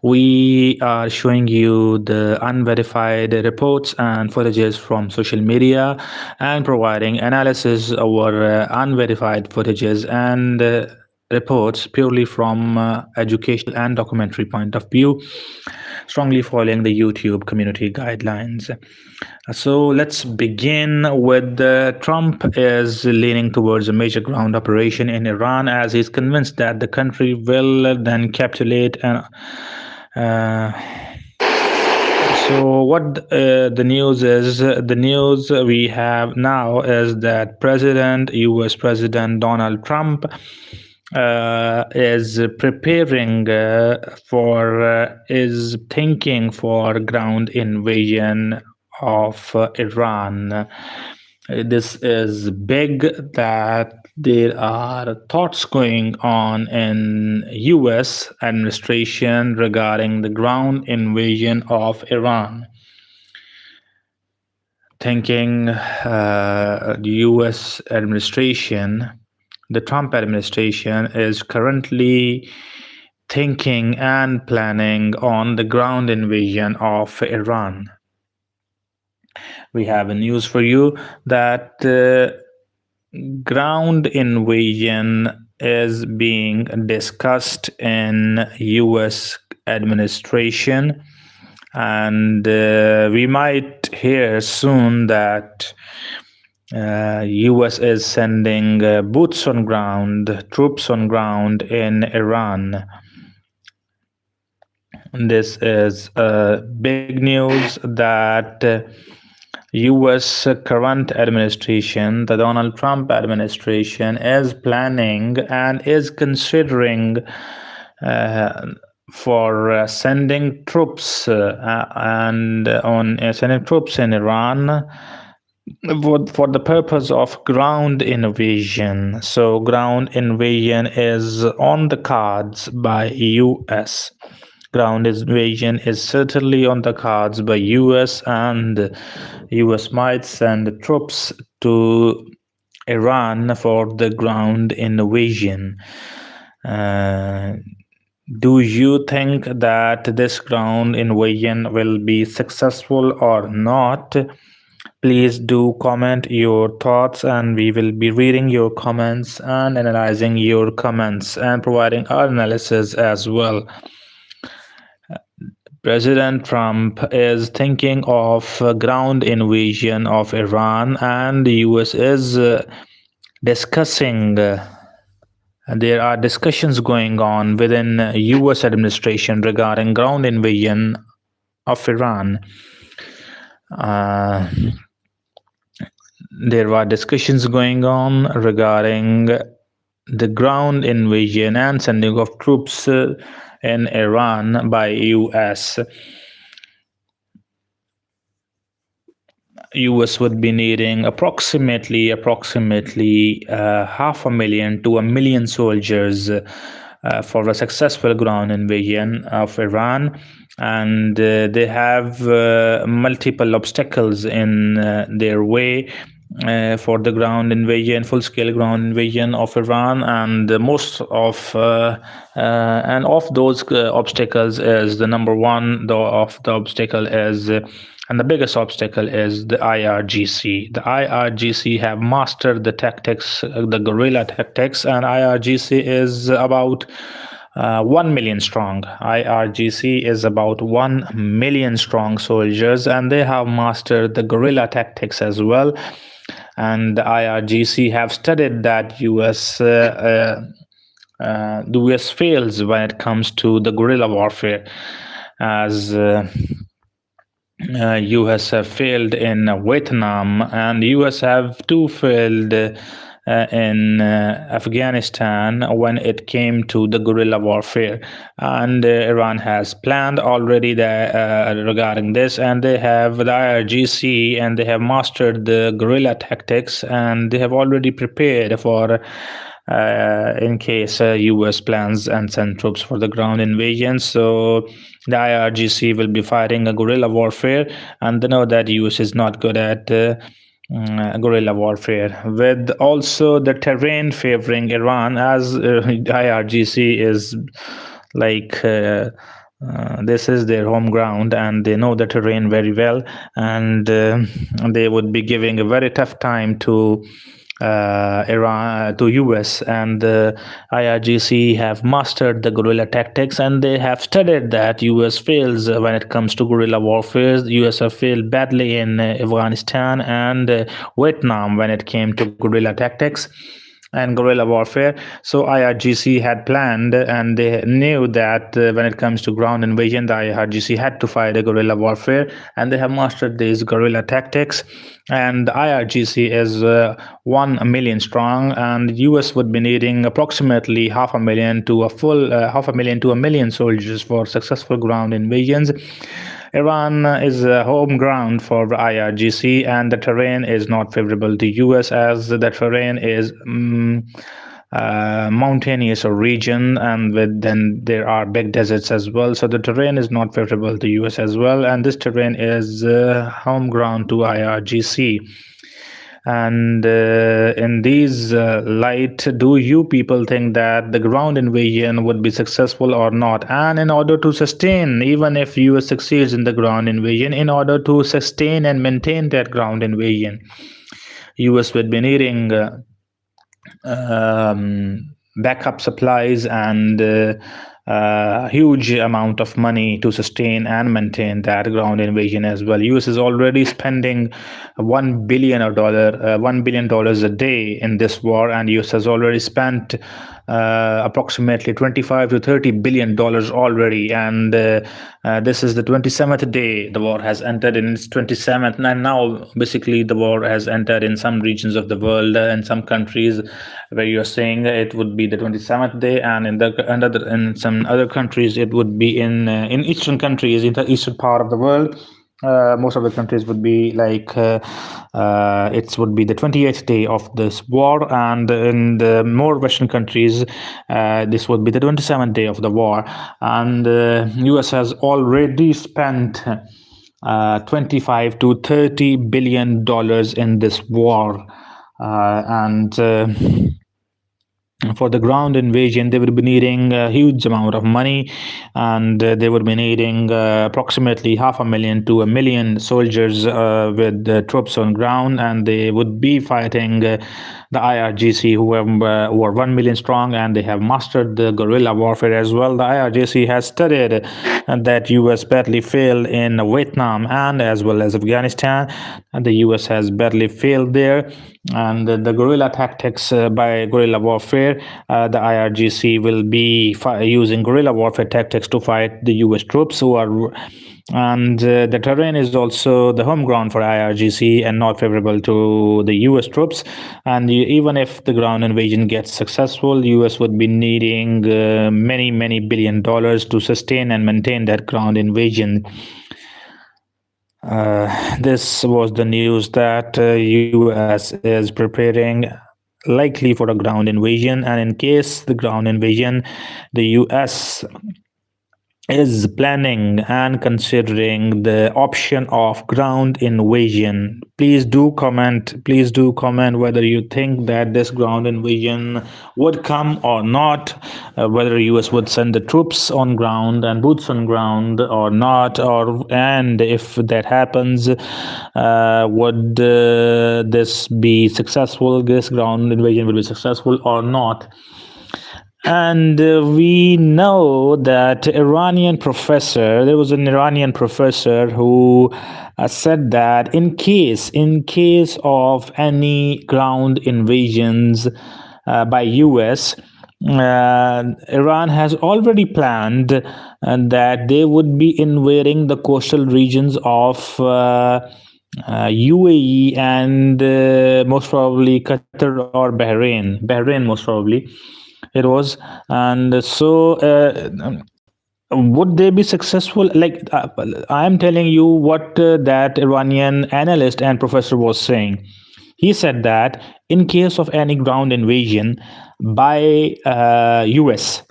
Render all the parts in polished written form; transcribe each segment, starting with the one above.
we are showing you the unverified reports and footages from social media and providing analysis over unverified footages and reports purely from educational and documentary point of view, strongly following the YouTube community guidelines. So let's begin with Trump is leaning towards a major ground operation in Iran as he's convinced that the country will then capitulate and so what the news is, the news we have now is that U.S. President Donald Trump is preparing is thinking for ground invasion of Iran. This is big that there are thoughts going on in US administration regarding the ground invasion of Iran. Thinking the US administration, the Trump administration is currently thinking and planning on the ground invasion of Iran. We have a news for you that ground invasion is being discussed in US administration, and we might hear soon that US is sending boots on ground, troops on ground in Iran. This is big news that US current administration, the Donald Trump administration, is planning and is considering for sending troops sending troops in Iran for the purpose of ground invasion. So ground invasion is on the cards by US. Ground invasion is certainly on the cards by US, and US might send troops to Iran for the ground invasion. Do you think that this ground invasion will be successful or not? Please do comment your thoughts, and we will be reading your comments and analyzing your comments and providing our analysis as well. President Trump is thinking of ground invasion of Iran, and the US is discussing. There are discussions going on within US administration regarding ground invasion of Iran. There are discussions going on regarding the ground invasion and sending of troops in Iran by US. US would be needing approximately 500,000 to 1 million soldiers for a successful ground invasion of Iran, and they have multiple obstacles in their way for the ground invasion, full-scale ground invasion of Iran, and most of those obstacles is the number one. And the biggest obstacle is the IRGC. The IRGC have mastered the tactics, the guerrilla tactics, and IRGC is about 1 million strong. IRGC is about 1 million strong soldiers, and they have mastered the guerrilla tactics as well. And the IRGC have studied that the US fails when it comes to the guerrilla warfare, as US have failed in Vietnam, and US have too failed in Afghanistan when it came to the guerrilla warfare. And Iran has planned already regarding this, and they have the IRGC, and they have mastered the guerrilla tactics, and they have already prepared for in case US plans and send troops for the ground invasion. So the IRGC will be fighting a guerrilla warfare, and they know that US is not good at guerrilla warfare, with also the terrain favoring Iran, as IRGC is like This is their home ground, and they know the terrain very well, and they would be giving a very tough time to Iran, to US, and the IRGC have mastered the guerrilla tactics, and they have studied that US fails when it comes to guerrilla warfare. The US have failed badly in Afghanistan and Vietnam when it came to guerrilla tactics and guerrilla warfare. So IRGC had planned, and they knew that when it comes to ground invasion, the IRGC had to fight a guerrilla warfare, and they have mastered these guerrilla tactics. And the IRGC is 1 million strong, and US would be needing approximately 500,000 to a full 500,000 to 1 million soldiers for successful ground invasions. Iran is a home ground for the IRGC, and the terrain is not favorable to US, as the terrain is mountainous region, and then there are big deserts as well. So the terrain is not favorable to US as well, and this terrain is home ground to IRGC. And in these light, do you people think that the ground invasion would be successful or not? And in order to sustain, even if US succeeds in the ground invasion, in order to sustain and maintain that ground invasion, US would be needing backup supplies and huge amount of money to sustain and maintain that ground invasion as well. US is already spending $1 billion a day in this war, and US has already spent approximately 25 to 30 billion dollars already, and this is the 27th day the war has entered in its 27th, and now basically the war has entered in some regions of the world, in some countries where you're saying it would be the 27th day, and in some other countries it would be in eastern countries, in the eastern part of the world. Most of the countries would be like it would be the 28th day of this war, and in the more Western countries, this would be the 27th day of the war. And US has already spent 25 to 30 billion dollars in this war, and for the ground invasion, they would be needing a huge amount of money, and they would be needing approximately 500,000 to 1 million soldiers with troops on ground, and they would be fighting the IRGC, who are 1 million strong, and they have mastered the guerrilla warfare as well. The IRGC has studied that US badly failed in Vietnam and as well as Afghanistan, and the US has badly failed there. And the guerrilla tactics by guerrilla warfare, the IRGC will be using guerrilla warfare tactics to fight the US troops who are, and the terrain is also the home ground for IRGC and not favorable to the US troops. And even if the ground invasion gets successful, US would be needing many billion dollars to sustain and maintain that ground invasion. This was the news that US is preparing likely for a ground invasion, and in case the ground invasion, the US is planning and considering the option of ground invasion. Please do comment whether you think that this ground invasion would come or not, whether US would send the troops on ground and boots on ground or not, and if that happens, would this be successful, this ground invasion will be successful or not. And we know that there was an Iranian professor who said that in case of any ground invasions by US, Iran has already planned that they would be invading the coastal regions of UAE and most probably Qatar or Bahrain most probably it was. And so would they be successful? Like I am telling you what that Iranian analyst and professor was saying. He said that in case of any ground invasion by US,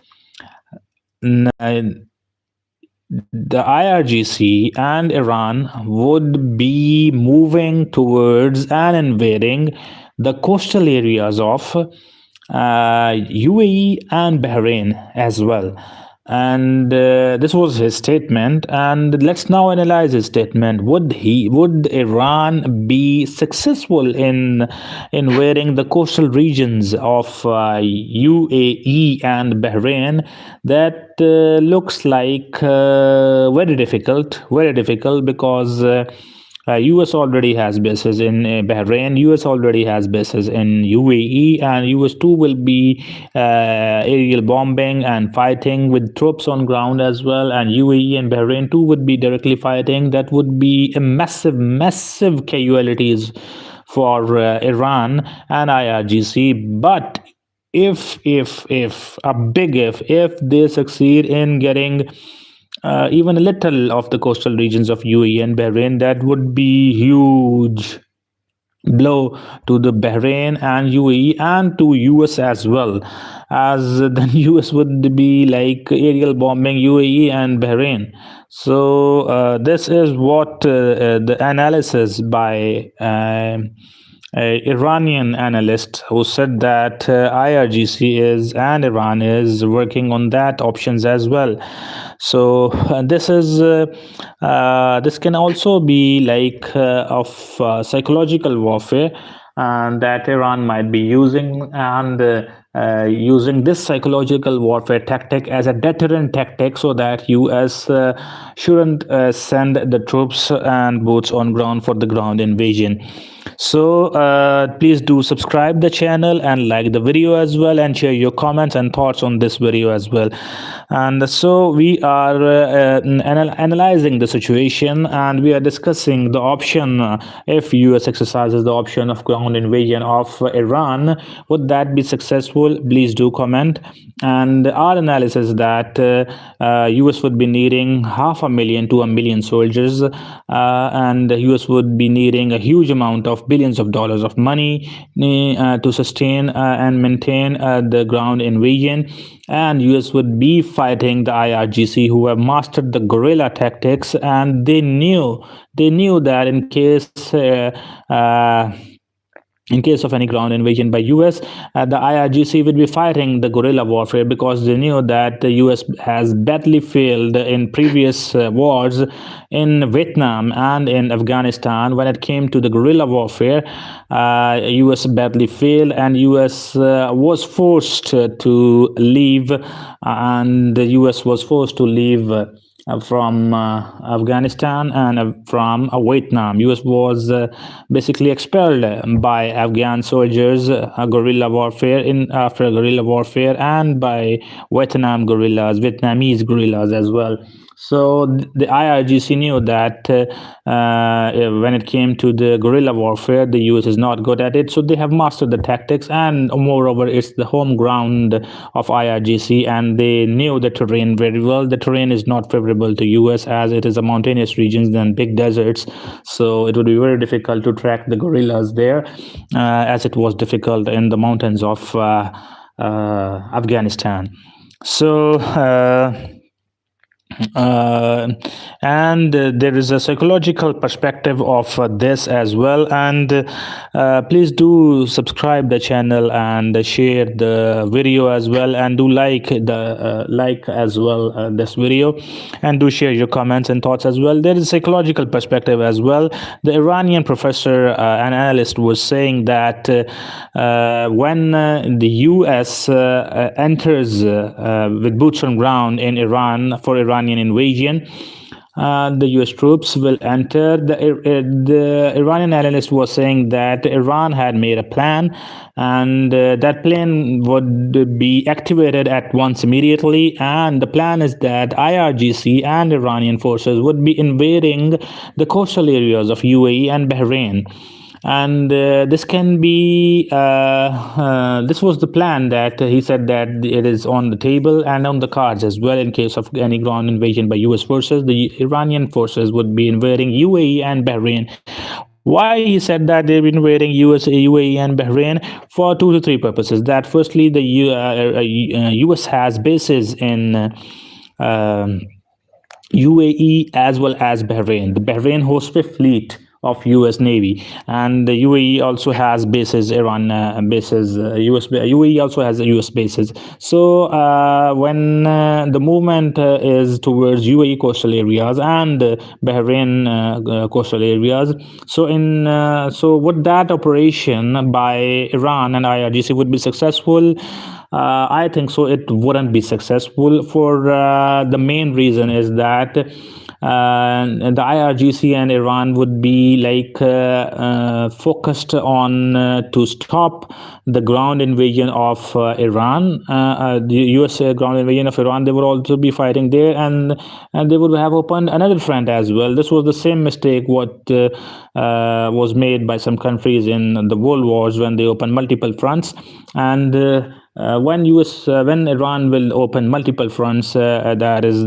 the IRGC and Iran would be moving towards and invading the coastal areas of UAE and Bahrain as well. And this was his statement. And let's now analyze his statement. Would Iran be successful in invading the coastal regions of UAE and Bahrain? That looks like very difficult, because US already has bases in Bahrain. US already has bases in UAE, and US too will be aerial bombing and fighting with troops on ground as well. And UAE and Bahrain too would be directly fighting. That would be a massive casualties for Iran and IRGC. But if a big if they succeed in getting even a little of the coastal regions of UAE and Bahrain, that would be huge blow to the Bahrain and UAE and to US as well, as then US would be like aerial bombing UAE and Bahrain. So this is what the analysis by Iranian analyst, who said that IRGC is and Iran is working on that options as well. So this can also be like of psychological warfare, and that Iran might be using, and using this psychological warfare tactic as a deterrent tactic, so that US shouldn't send the troops and boots on ground for the ground invasion. So please do subscribe the channel and like the video as well, and share your comments and thoughts on this video as well. And so we are analyzing the situation, and we are discussing the option, if US exercises the option of ground invasion of Iran, would that be successful? Please do comment. And our analysis that US would be needing 500,000 to 1 million soldiers, and US would be needing a huge amount of billions of dollars of money to sustain and maintain the ground invasion. And US would be fighting the IRGC, who have mastered the guerrilla tactics, and they knew that in case of any ground invasion by US, the IRGC would be fighting the guerrilla warfare, because they knew that the US has badly failed in previous wars in Vietnam and in Afghanistan. When it came to the guerrilla warfare, US badly failed, and US was forced to leave, and the US was forced to leave from Afghanistan and from Vietnam. US was basically expelled by Afghan soldiers, guerrilla warfare after guerrilla warfare, and by Vietnamese guerrillas as well. So the IRGC knew that when it came to the guerrilla warfare, the US is not good at it. So they have mastered the tactics, and moreover, it's the home ground of IRGC, and they knew the terrain very well. The terrain is not favorable to US, as it is a mountainous regions and big deserts. So it would be very difficult to track the guerrillas there, as it was difficult in the mountains of Afghanistan. So and there is a psychological perspective of this as well. And please do subscribe the channel and share the video as well, and do like as well this video, and do share your comments and thoughts as well. There is a psychological perspective as well. The Iranian professor and analyst was saying that when the US enters with boots on ground in Iran for Iranian invasion, the US troops will enter. The Iranian analyst was saying that Iran had made a plan, and that plan would be activated at once immediately. And the plan is that IRGC and Iranian forces would be invading the coastal areas of UAE and Bahrain. And this can be this was the plan that he said that it is on the table and on the cards as well. In case of any ground invasion by US forces, the Iranian forces would be invading UAE and Bahrain. Why he said that they've been invading UAE and Bahrain? For 2 to 3 purposes. That firstly, the US has bases in UAE as well as Bahrain. The Bahrain hosts Fifth Fleet of U.S. Navy, and the UAE also has bases, Iran bases, US UAE also has US bases. So when the movement is towards UAE coastal areas and Bahrain coastal areas, so would that operation by Iran and IRGC would be successful? I think so. It wouldn't be successful for the main reason is that the IRGC and Iran would be like focused on to stop the ground invasion of Iran, the US ground invasion of Iran. They would also be fighting there, and they would have opened another front as well. This was the same mistake what was made by some countries in the world wars when they opened multiple fronts. And when Iran will open multiple fronts, that is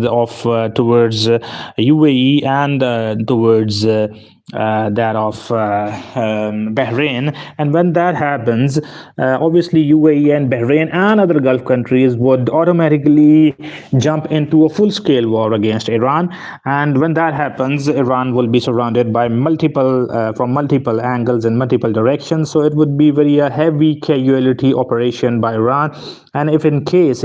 towards UAE and towards that of Bahrain, and when that happens, obviously UAE and Bahrain and other Gulf countries would automatically jump into a full-scale war against Iran. And when that happens, Iran will be surrounded by from multiple angles and multiple directions. So it would be very a heavy casualty operation by Iran. And if in case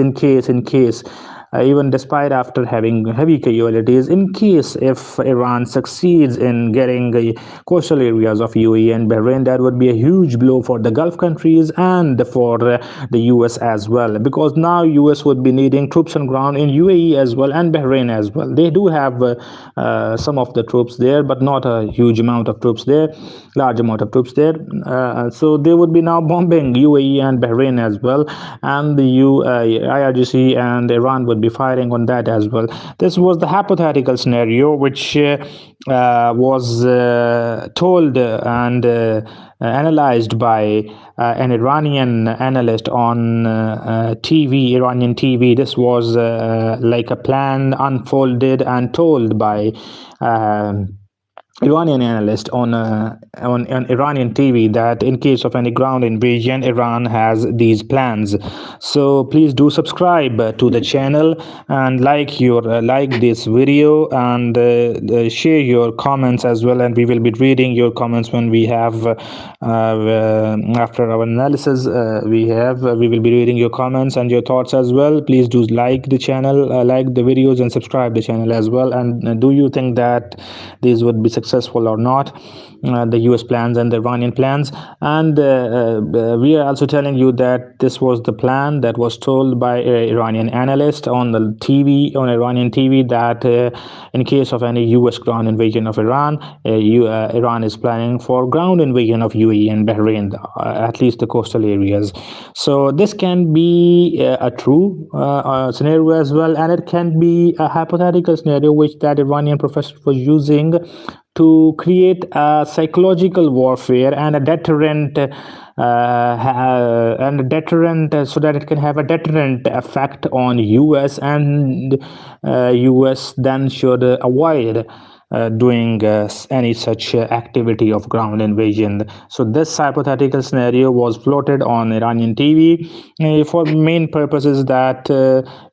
even despite after having heavy casualties, in case if Iran succeeds in getting the coastal areas of UAE and Bahrain, that would be a huge blow for the Gulf countries and for the US as well, because now US would be needing troops on ground in UAE as well and Bahrain as well. They do have some of the troops there, but not a huge amount of troops there, large amount of troops there. So they would be now bombing UAE and Bahrain as well, and the IRGC and Iran would be firing on that as well. This was the hypothetical scenario which was told and analyzed by an Iranian analyst on Iranian TV. This was like a plan unfolded and told by Iranian analyst on Iranian TV that in case of any ground invasion, Iran has these plans. So please do subscribe to the channel and like this video and share your comments as well. And we will be reading your comments when we have after our analysis. We will be reading your comments and your thoughts as well. Please do like the channel, like the videos, and subscribe the channel as well. And do you think that these would be successful or not, the US plans and the Iranian plans? And we are also telling you that this was the plan that was told by an Iranian analyst on the TV, on Iranian TV, that in case of any US ground invasion of Iran, Iran is planning for ground invasion of UAE and Bahrain, at least the coastal areas. So this can be a true scenario as well, and it can be a hypothetical scenario which that Iranian professor was using to create a psychological warfare and a deterrent so that it can have a deterrent effect on US, and US then should avoid doing any such activity of ground invasion. So this hypothetical scenario was floated on Iranian TV for main purposes that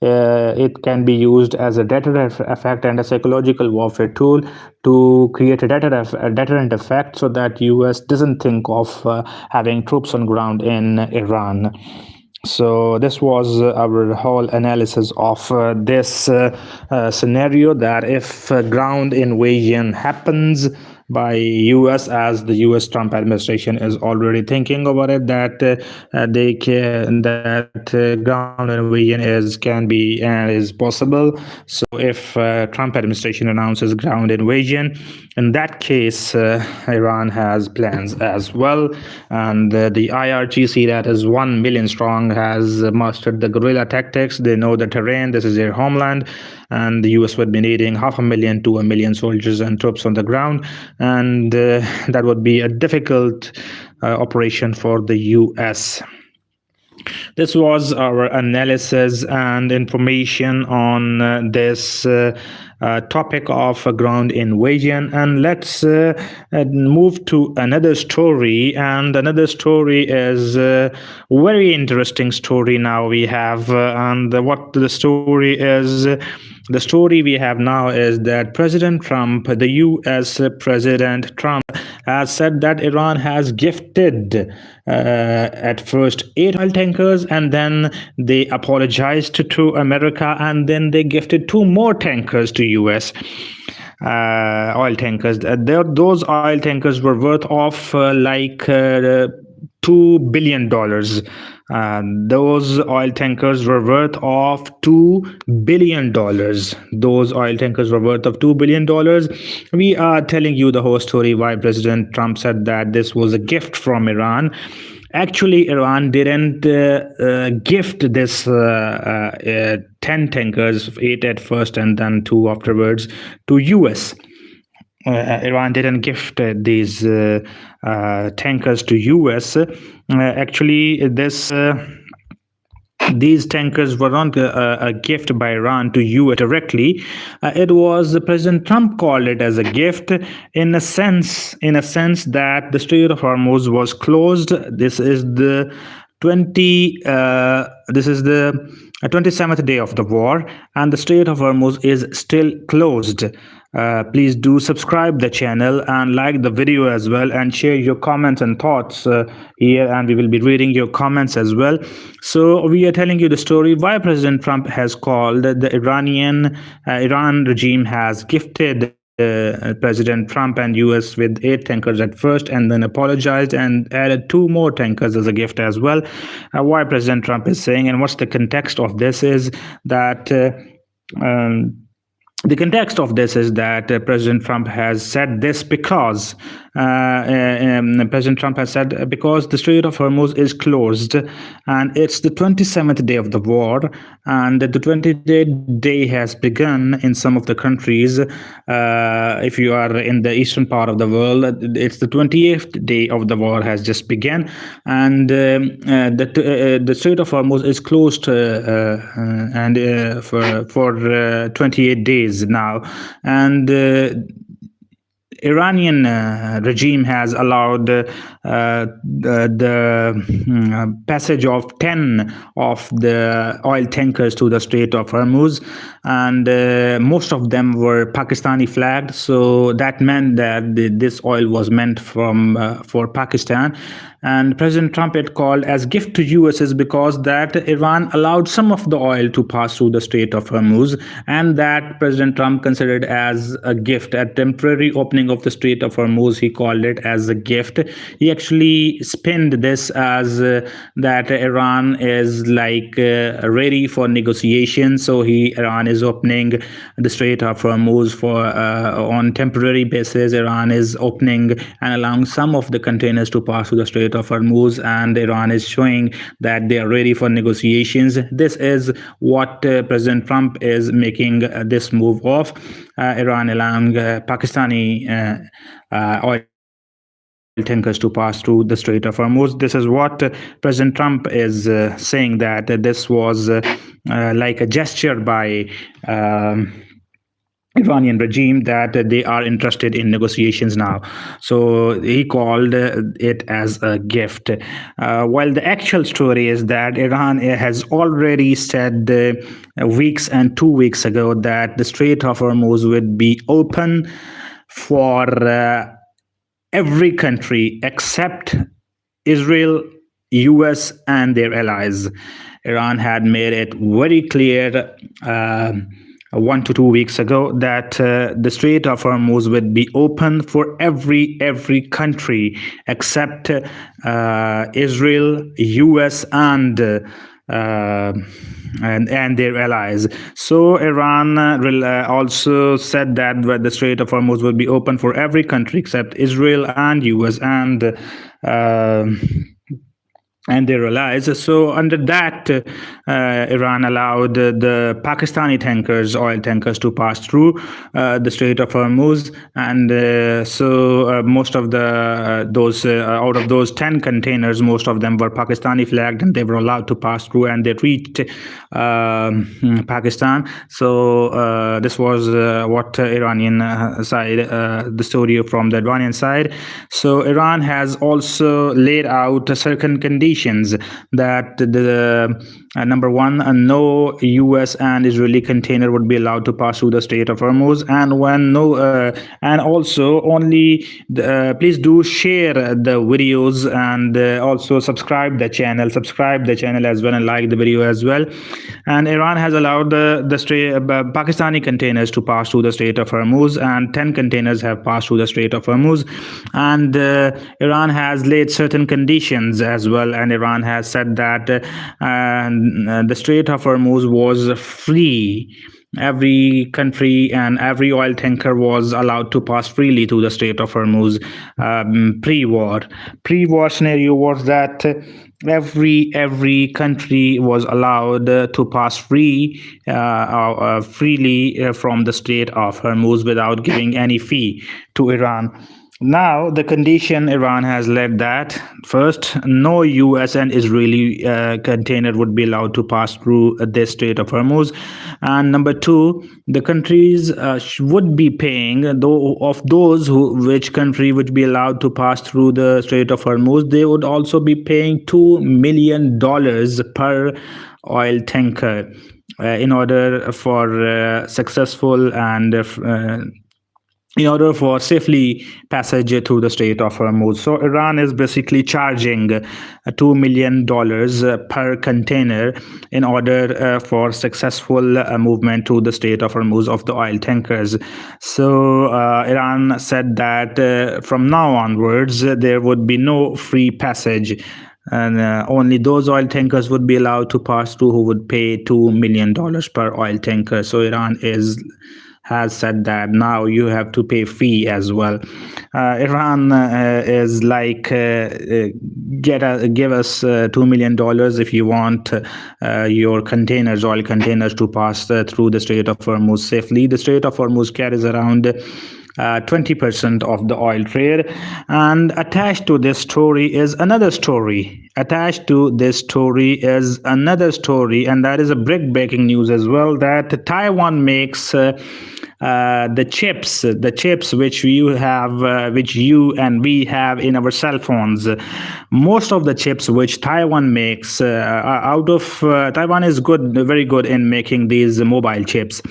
it can be used as a deterrent effect and a psychological warfare tool to create a deterrent effect, so that US doesn't think of having troops on ground in Iran. So this was our whole analysis of this scenario, that if ground invasion happens by US, as the US Trump administration is already thinking about it, that ground invasion can be and is possible. So if Trump administration announces ground invasion, in that case Iran has plans as well, and the IRGC, that is 1 million strong, has mastered the guerrilla tactics. They know the terrain. This is their homeland, and the US would be needing 500,000 to 1 million soldiers and troops on the ground, and that would be a difficult operation for the US. This was our analysis and information on this topic of ground invasion, and let's move to another story. And another story is a very interesting story now we have, and what the story is the story we have now is that President Trump, the U.S. President Trump, has said that Iran has gifted at first 8 oil tankers, and then they apologized to America, and then they gifted 2 more tankers to U.S. Oil tankers. Those oil tankers were worth of $2 billion. Those oil tankers were worth of $2 billion. Those oil tankers were worth of $2 billion. We are telling you the whole story why President Trump said that this was a gift from Iran. Actually, Iran didn't gift this 10 tankers, 8 at first and then 2 afterwards, to US. Iran didn't gift these tankers to US. Actually, these tankers were not a gift by Iran to US directly. It was President Trump called it as a gift in a sense that the Strait of Hormuz was closed. This is the 27th day of the war, and the Strait of Hormuz is still closed. Please do subscribe the channel and like the video as well, and share your comments and thoughts here, and we will be reading your comments as well. So we are telling you the story why President Trump has called the Iran regime has gifted President Trump and US with 8 tankers at first, and then apologized and added 2 more tankers as a gift as well. Why President Trump is saying, and what's the context of this is that the context of this is that President Trump has said this because President Trump has said because the Strait of Hormuz is closed, and it's the 27th day of the war, and the 20th day has begun in some of the countries. If you are in the eastern part of the world, it's the 28th day of the war has just begun, and the Strait of Hormuz is closed and for 28 days now, and Iranian regime has allowed the passage of 10 of the oil tankers to the Strait of Hormuz, and most of them were Pakistani flagged. So that meant that this oil was meant for Pakistan. And President Trump had called as gift to US is because that Iran allowed some of the oil to pass through the Strait of Hormuz, and that President Trump considered as a gift, a temporary opening of the Strait of Hormuz. He called it as a gift. He actually spinned this as that Iran is ready for negotiation. So Iran is opening the Strait of Hormuz for on temporary basis. Iran is opening and allowing some of the containers to pass through the Strait of Hormuz, and Iran is showing that they are ready for negotiations. This is what President Trump is making this move of. Iran allowing Pakistani oil tankers to pass through the Strait of Hormuz. This is what President Trump is saying, that this was like a gesture by Iranian regime that they are interested in negotiations now. So he called it as a gift. While the actual story is that Iran has already said weeks and 2 weeks ago that the Strait of Hormuz would be open for every country except Israel, US, and their allies. Iran had made it very clear 1 to 2 weeks ago that the Strait of Hormuz would be open for every country except Israel, US, and their allies. So Iran also said that the Strait of Hormuz will be open for every country except Israel and US and their allies. So under that, Iran allowed the Pakistani tankers, oil tankers, to pass through the Strait of Hormuz, and so most of those out of those 10 containers, most of them were Pakistani flagged, and they were allowed to pass through, and they reached Pakistan. So this was what Iranian side, the story from the Iranian side. So Iran has also laid out certain conditions conditions that number one, no U.S. and Israeli container would be allowed to pass through the Strait of Hormuz, and when and also only please do share the videos, and also subscribe the channel as well, and like the video as well. And Iran has allowed the Pakistani containers to pass through the Strait of Hormuz, and 10 containers have passed through the Strait of Hormuz. And Iran has laid certain conditions as well, and Iran has said that the Strait of Hormuz was free. Every country and every oil tanker was allowed to pass freely through the Strait of Hormuz. Pre-war scenario was that every country was allowed to pass freely from the Strait of Hormuz without giving any fee to Iran. Now, the condition Iran has led that first, no U.S. and Israeli container would be allowed to pass through this Strait of Hormuz. And number two, the countries would be paying, though of those which country would be allowed to pass through the Strait of Hormuz, they would also be paying $2 million per oil tanker in order for successful and in order for safely passage through the Strait of Hormuz. So Iran is basically charging $2 million per container in order for successful movement to the Strait of Hormuz of the oil tankers. So Iran said that from now onwards, there would be no free passage, and only those oil tankers would be allowed to pass through who would pay $2 million per oil tanker. So Iran has said that now you have to pay fee as well. Iran is like, give us $2 million if you want your oil containers to pass through the Strait of Hormuz safely. The Strait of Hormuz carries around 20% of the oil trade, and attached to this story is another story. And that is a breaking news as well, that Taiwan makes the chips which you and we have in our cell phones. Most of the chips which Taiwan makes Taiwan is very good in making these mobile chips.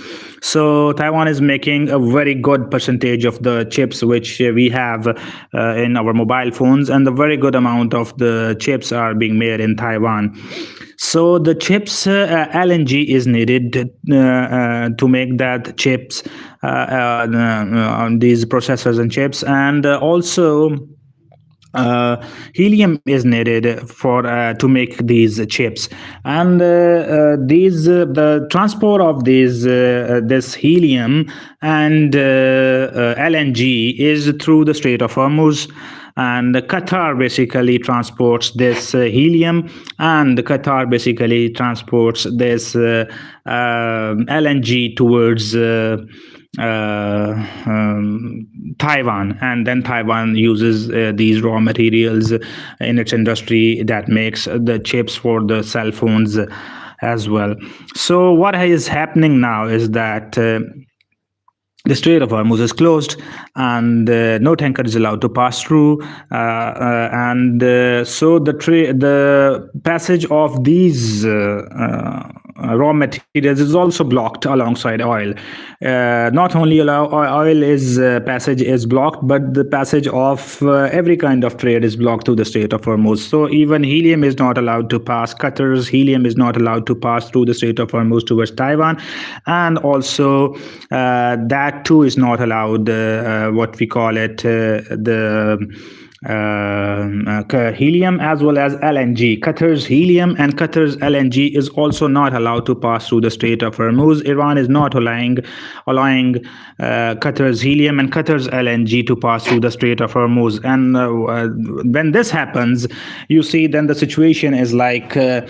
So Taiwan is making a very good percentage of the chips which we have in our mobile phones, and a very good amount of the chips are being made in Taiwan. So the chips, LNG is needed to make that chips, these processors and chips, and also helium is needed for to make these chips, and the transport of this helium and LNG is through the Strait of Hormuz. And Qatar basically transports this helium, and Qatar basically transports this LNG towards Taiwan, and then Taiwan uses these raw materials in its industry that makes the chips for the cell phones as well. So what is happening now is that the Strait of Hormuz is closed, and no tanker is allowed to pass through, and so the passage of these raw materials is also blocked alongside oil. Not only oil passage is blocked, but the passage of every kind of trade is blocked through the Strait of Hormuz. So even helium is not allowed to pass. Qatar's helium is not allowed to pass through the Strait of Hormuz towards Taiwan, and also that too is not allowed. What we call it, helium as well as LNG. Qatar's helium and Qatar's LNG is also not allowed to pass through the Strait of Hormuz. Iran is not allowing Qatar's helium and Qatar's LNG to pass through the Strait of Hormuz. And when this happens, you see, then the situation is like, Taiwan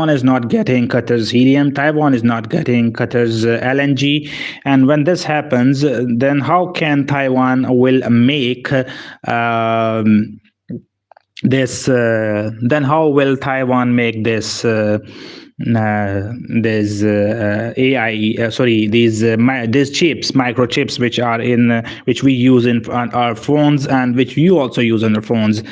is not getting Qatar's helium, Taiwan is not getting Qatar's LNG. And when this happens, then how can Taiwan will make then how will Taiwan make this there's AI, these chips, microchips, which are in which we use in on our phones and which you also use on your phones.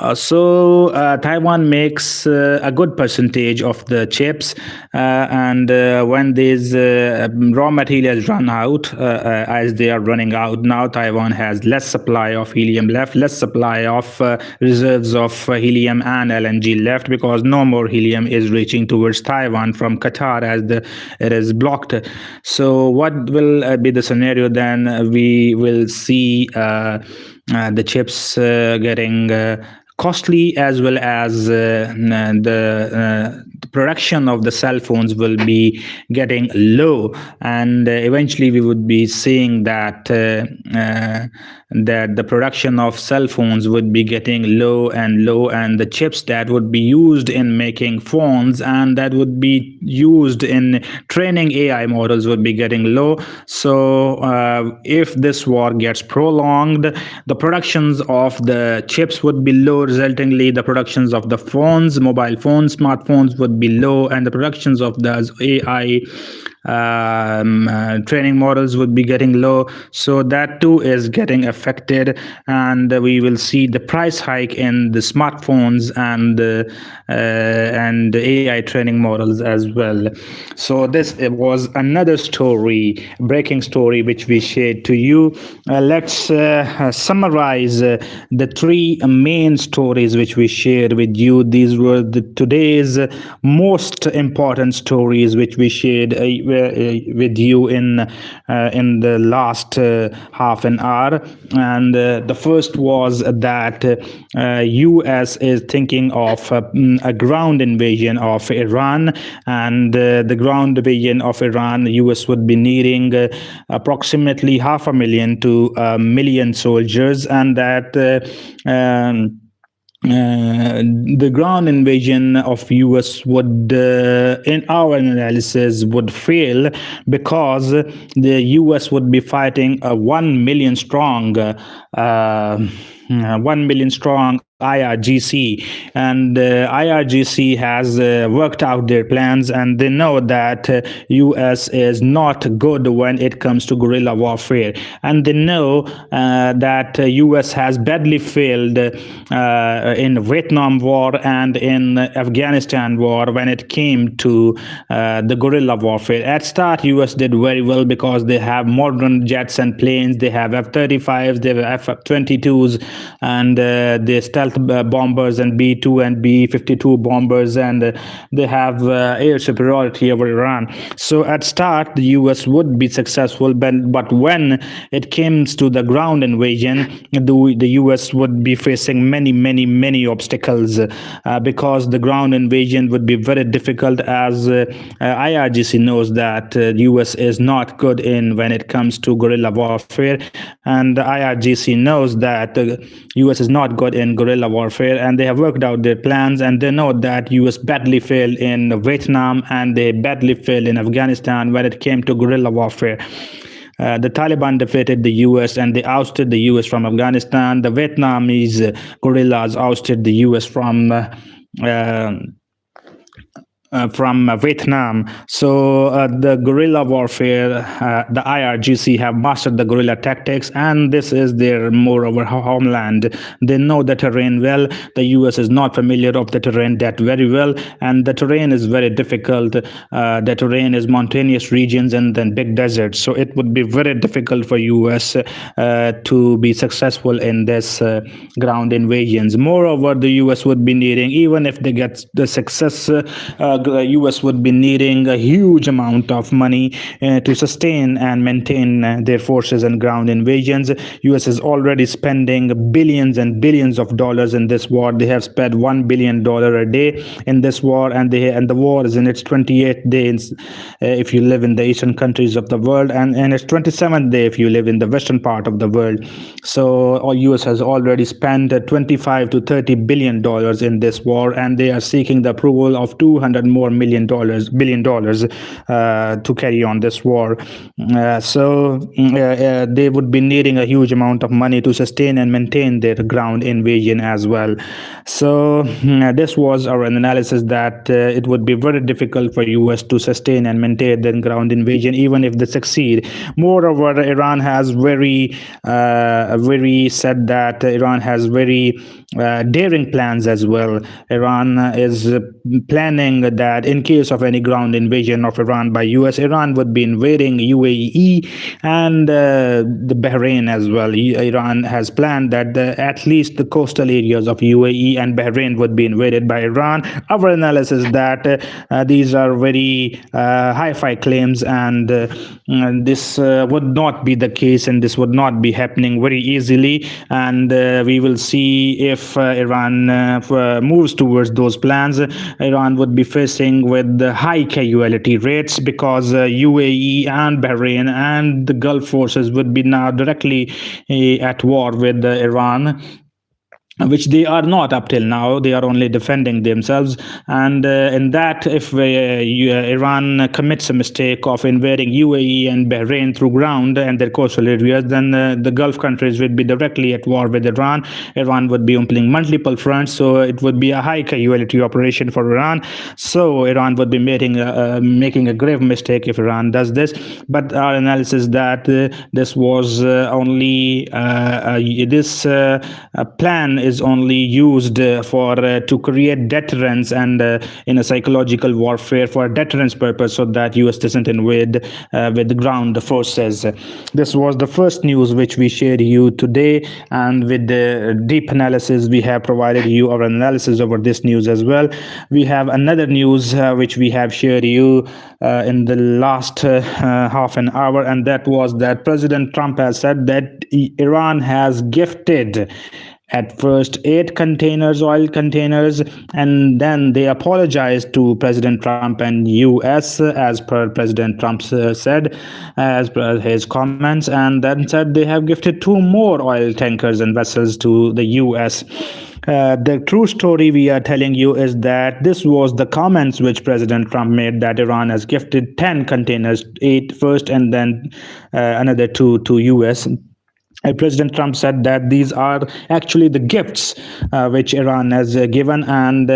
Taiwan makes a good percentage of the chips, and when these raw materials run out, as they are running out now, Taiwan has less supply of helium left, less supply of reserves of helium and LNG left, because no more helium is reaching towards Taiwan from Qatar, as it is blocked. So what will be the scenario then? We will see the chips getting costly, as well as the production of the cell phones will be getting low, and eventually we would be seeing that that the production of cell phones would be getting low and low, and the chips that would be used in making phones and that would be used in training AI models would be getting low. So if this war gets prolonged, the productions of the chips would be low, resultingly the productions of the phones, mobile phones, smartphones would be low, and the productions of the AI training models would be getting low. So that too is getting affected, and we will see the price hike in the smartphones and AI training models as well. So this was another story, breaking story, which we shared to you. Let's summarize the three main stories which we shared with you. These were today's most important stories which we shared with you in the last half an hour. And the first was that US is thinking of a ground invasion of Iran, and the ground invasion of Iran, US would be needing approximately 500,000 to 1,000,000 soldiers, and that the ground invasion of US would, in our analysis, would fail, because the US would be fighting a 1 million strong 1 million strong IRGC, and IRGC has worked out their plans, and they know that US is not good when it comes to guerrilla warfare, and they know that US has badly failed in Vietnam War and in Afghanistan War when it came to the guerrilla warfare. At start, US did very well because they have modern jets and planes, they have F-35s, they have F-22s, and they stealth bombers and B-2 and B-52 bombers, and they have air superiority over Iran. So at start, the US would be successful, but when it comes to the ground invasion, the US would be facing many obstacles, because the ground invasion would be very difficult, as IRGC knows that US is not good in when it comes to guerrilla warfare, and the IRGC knows that the US is not good in guerrilla warfare, and they have worked out their plans, and they know that US badly failed in Vietnam and they badly failed in Afghanistan when it came to guerrilla warfare. The Taliban defeated the US and they ousted the US from Afghanistan. The Vietnamese guerrillas ousted the US from Vietnam. So the guerrilla warfare, the IRGC have mastered the guerrilla tactics, and this is their moreover homeland. They know the terrain well. The US is not familiar of the terrain that very well, and the terrain is very difficult. The terrain is mountainous regions and then big deserts. So it would be very difficult for US to be successful in this ground invasions. Moreover, the US would be needing, even if they get the success, the US would be needing a huge amount of money to sustain and maintain their forces and ground invasions. US is already spending billions and billions of dollars in this war. They have spent $1 billion a day in this war, and the war is in its 28th day if you live in the eastern countries of the world, and its 27th day if you live in the western part of the world. So US has already spent 25 to 30 billion dollars in this war, and they are seeking the approval of 200 more billion dollars to carry on this war. They would be needing a huge amount of money to sustain and maintain their ground invasion as well. So this was our analysis that it would be very difficult for US to sustain and maintain their ground invasion even if they succeed. Moreover, Iran has very said that Iran has very daring plans as well. Iran is planning that in case of any ground invasion of Iran by US, Iran would be invading UAE and the Bahrain as well. Iran has planned that at least the coastal areas of UAE and Bahrain would be invaded by Iran. Our analysis that these are very hi-fi claims, and this would not be the case, and this would not be happening very easily. And we will see if Iran moves towards those plans. Iran would be facing with high casualty rates because UAE and Bahrain and the Gulf forces would be now directly at war with Iran, which they are not up till now. They are only defending themselves. And in that, if Iran commits a mistake of invading UAE and Bahrain through ground and their coastal areas, then the Gulf countries would be directly at war with Iran. Iran would be opening multiple fronts, so it would be a high casualty operation for Iran. So Iran would be making a grave mistake if Iran does this. But our analysis that this was only this plan is only used to create deterrence and in a psychological warfare for deterrence purpose, so that US doesn't invade with the ground forces. This was the first news which we shared you today, and with the deep analysis we have provided you our analysis over this news as well. We have another news which we have shared you in the last half an hour, and that was that President Trump has said that Iran has gifted at first 8 oil containers, and then they apologized to President Trump and US, as per President Trump said, as per his comments, and then said they have gifted 2 more oil tankers and vessels to the US. The true story we are telling you is that this was the comments which President Trump made, that Iran has gifted 10 containers, 8 first and then another 2 to US. President Trump said that these are actually the gifts which Iran has given, and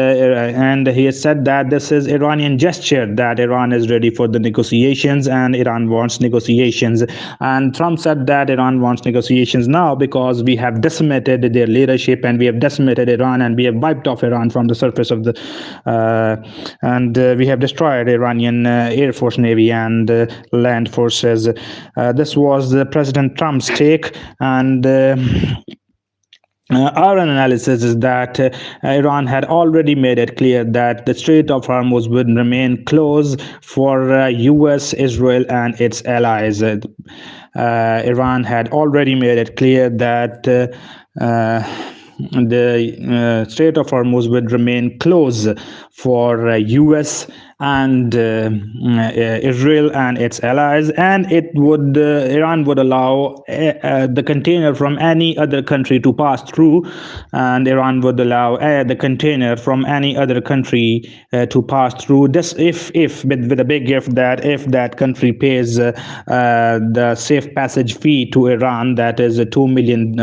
he has said that this is Iranian gesture, that Iran is ready for the negotiations and Iran wants negotiations. And Trump said that Iran wants negotiations now because we have decimated their leadership and we have decimated Iran and we have wiped off Iran from the surface of the and we have destroyed Iranian Air Force, Navy and land forces. This was President Trump's take. And our analysis is that Iran had already made it clear that the Strait of Hormuz would remain closed for US, Israel, and its allies. Iran had already made it clear that the Strait of Hormuz would remain closed for US and Israel and its allies, and Iran would allow the container from any other country to pass through, and Iran would allow the container from any other country to pass through. This if with a big gift, that if that country pays the safe passage fee to Iran, that is $2 million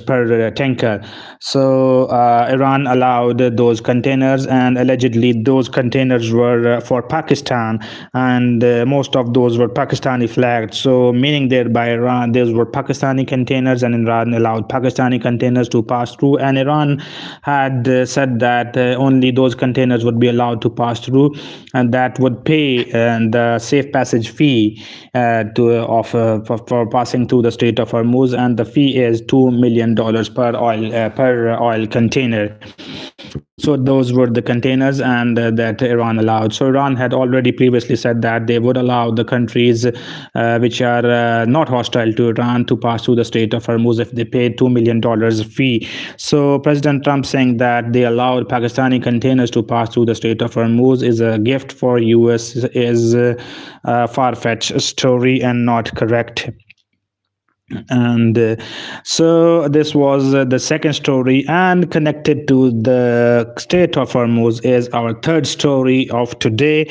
per tanker. So Iran allowed those containers, and allegedly those containers were for Pakistan, and most of those were Pakistani flagged. So meaning thereby Iran, those were Pakistani containers, and Iran allowed Pakistani containers to pass through. And Iran had said that only those containers would be allowed to pass through, and that would pay the safe passage fee for passing through the Strait of Hormuz, and the fee is $2 million per oil container. So those were the containers and that Iran allowed. So Iran had already previously said that they would allow the countries which are not hostile to Iran to pass through the Strait of Hormuz if they paid $2 million fee. So President Trump saying that they allowed Pakistani containers to pass through the Strait of Hormuz is a gift for US is a far-fetched story and not correct. And so this was the second story, and connected to the Strait of Hormuz is our third story of today.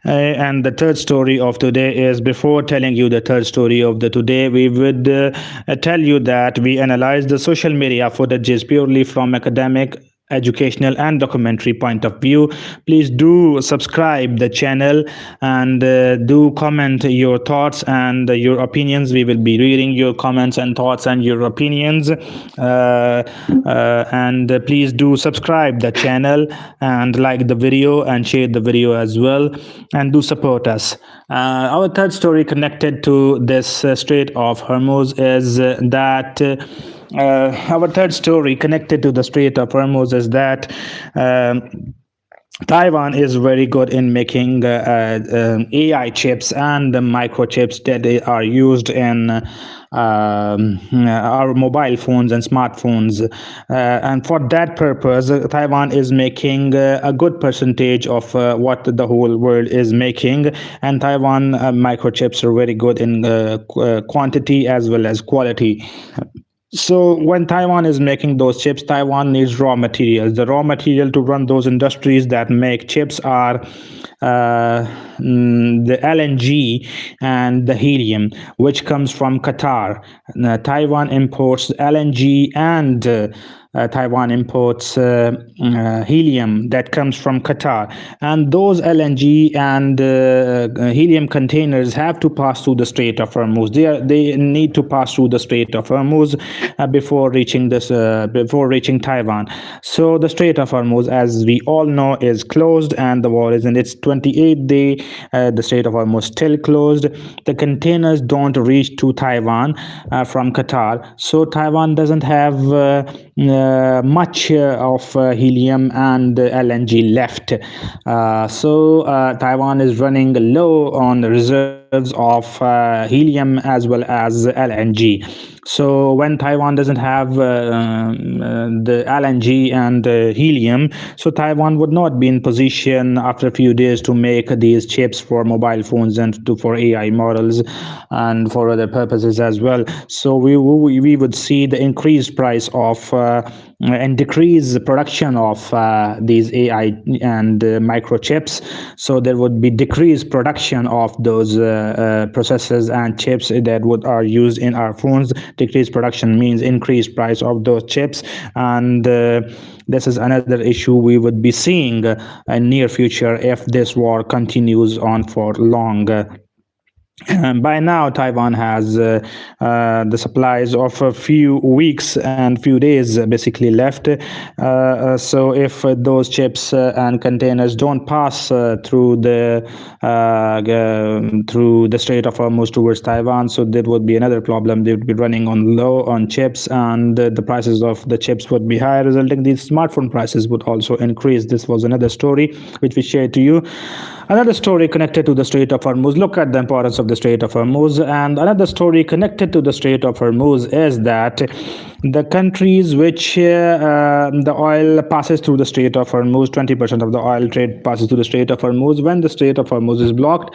And the third story of today is, before telling you the third story of the today, we would tell you that we analyze the social media footages purely from academic, educational and documentary point of view. Please do subscribe the channel, and do comment your thoughts and your opinions. We will be reading your comments and thoughts and your opinions, and please do subscribe the channel and like the video and share the video as well, and do support us. Our third story connected to this Strait of Hormuz is that our third story connected to the Strait of Hormuz is that Taiwan is very good in making AI chips and the microchips that are used in our mobile phones and smartphones. And for that purpose, Taiwan is making a good percentage of what the whole world is making. And Taiwan microchips are very good in quantity as well as quality. So when Taiwan is making those chips, Taiwan needs raw materials. The raw material to run those industries that make chips are the LNG and the helium, which comes from Qatar. Taiwan imports LNG and Taiwan imports helium that comes from Qatar. And those LNG and helium containers have to pass through the Strait of Hormuz. They need to pass through the Strait of Hormuz before reaching Taiwan. So the Strait of Hormuz, as we all know, is closed, and the war is in its 28th day. The Strait of Hormuz still closed. The containers don't reach to Taiwan from Qatar. So Taiwan doesn't have much of helium and LNG left. So Taiwan is running low on the reserves of helium as well as LNG. So when Taiwan doesn't have the LNG and helium, so Taiwan would not be in position after a few days to make these chips for mobile phones and for AI models and for other purposes as well. So we would see the increased price of and decrease the production of these AI and microchips. So there would be decreased production of those processors and chips that are used in our phones. Decreased production means increased price of those chips, and this is another issue we would be seeing in near future if this war continues on for long. By now, Taiwan has the supplies of a few weeks and few days basically left. So if those chips and containers don't pass through the Strait of Hormuz towards Taiwan, so there would be another problem. They would be running on low on chips, and the prices of the chips would be high, resulting these smartphone prices would also increase. This was another story which we shared to you. Another story connected to the Strait of Hormuz. Look at the importance of the Strait of Hormuz. And another story connected to the Strait of Hormuz is that the countries which the oil passes through the Strait of Hormuz, 20% of the oil trade passes through the Strait of Hormuz. When the Strait of Hormuz is blocked,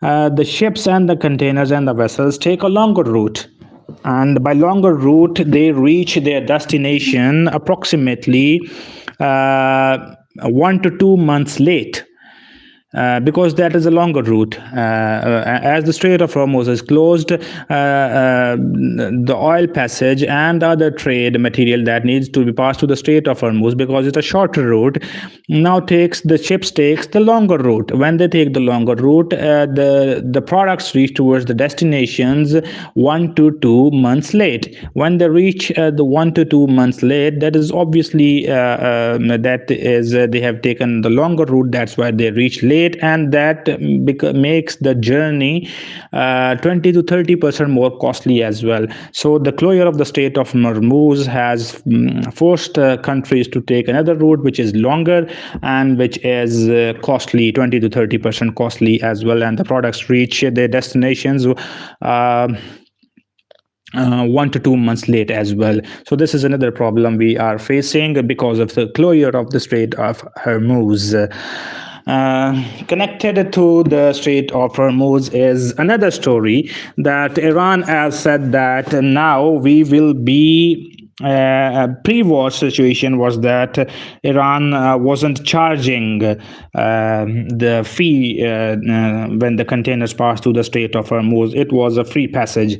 the ships and the containers and the vessels take a longer route. And by longer route, they reach their destination approximately 1 to 2 months late. Because that is a longer route. As the Strait of Hormuz is closed, the oil passage and other trade material that needs to be passed to the Strait of Hormuz, because it's a shorter route, now the ships takes the longer route. When they take the longer route, the products reach towards the destinations 1 to 2 months late. When they reach the 1 to 2 months late, that is obviously they have taken the longer route. That's why they reach late, and that makes the journey 20 to 30% more costly as well. So the closure of the Strait of Hormuz has forced countries to take another route which is longer and which is costly, 20 to 30% costly as well, and the products reach their destinations 1 to 2 months late as well. So this is another problem we are facing because of the closure of the Strait of Hormuz. Connected to the Strait of Hormuz is another story that Iran has said that now we will be. Pre-war situation was that Iran wasn't charging the fee when the containers passed through the Strait of Hormuz. It was a free passage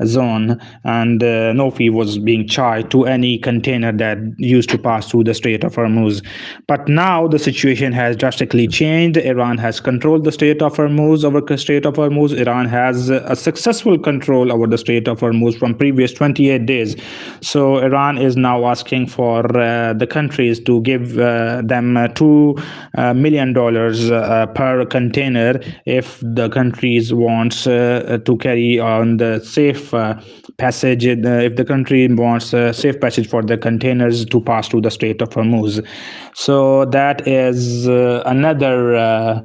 zone, and no fee was being charged to any container that used to pass through the Strait of Hormuz. But now the situation has drastically changed. Iran has controlled the Strait of Hormuz. Over the Strait of Hormuz, Iran has a successful control over the Strait of Hormuz from previous 28 days. So Iran is now asking for the countries to give them $2 million per container if the countries wants to carry on the safe passage, if the country wants safe passage for the containers to pass through the Strait of Hormuz. So that is another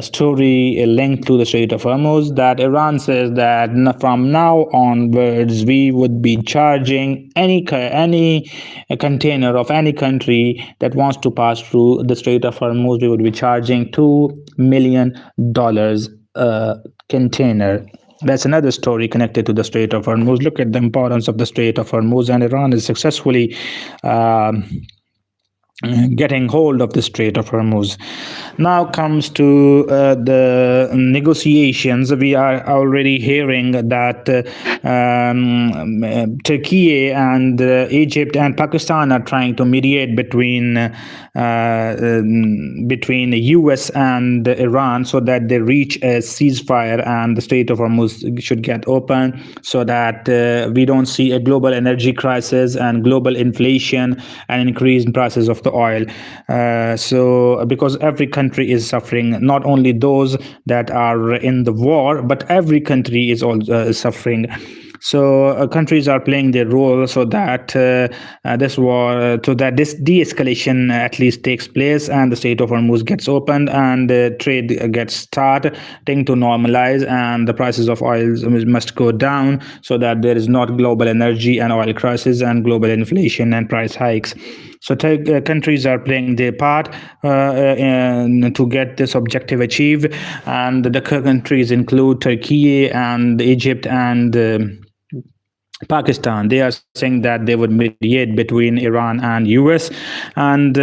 story linked to the Strait of Hormuz, that Iran says that from now onwards we would be charging any container of any country that wants to pass through the Strait of Hormuz, we would be charging $2 million a container. That's another story connected to the Strait of Hormuz. Look at the importance of the Strait of Hormuz, and Iran is successfully getting hold of the Strait of Hormuz. Now comes to the negotiations. We are already hearing that Turkey and Egypt and Pakistan are trying to mediate between the US and Iran so that they reach a ceasefire and the Strait of Hormuz should get open, so that we don't see a global energy crisis and global inflation and increase in prices of the oil. So because every country is suffering, not only those that are in the war, but every country is also suffering. So countries are playing their role so that this war, so that this de-escalation at least takes place and the Strait of Hormuz gets opened and trade gets starting to normalize and the prices of oil must go down, so that there is not global energy and oil crisis and global inflation and price hikes. So countries are playing their part to get this objective achieved, and the countries include Turkey and Egypt and Pakistan. They are saying that they would mediate between Iran and US, and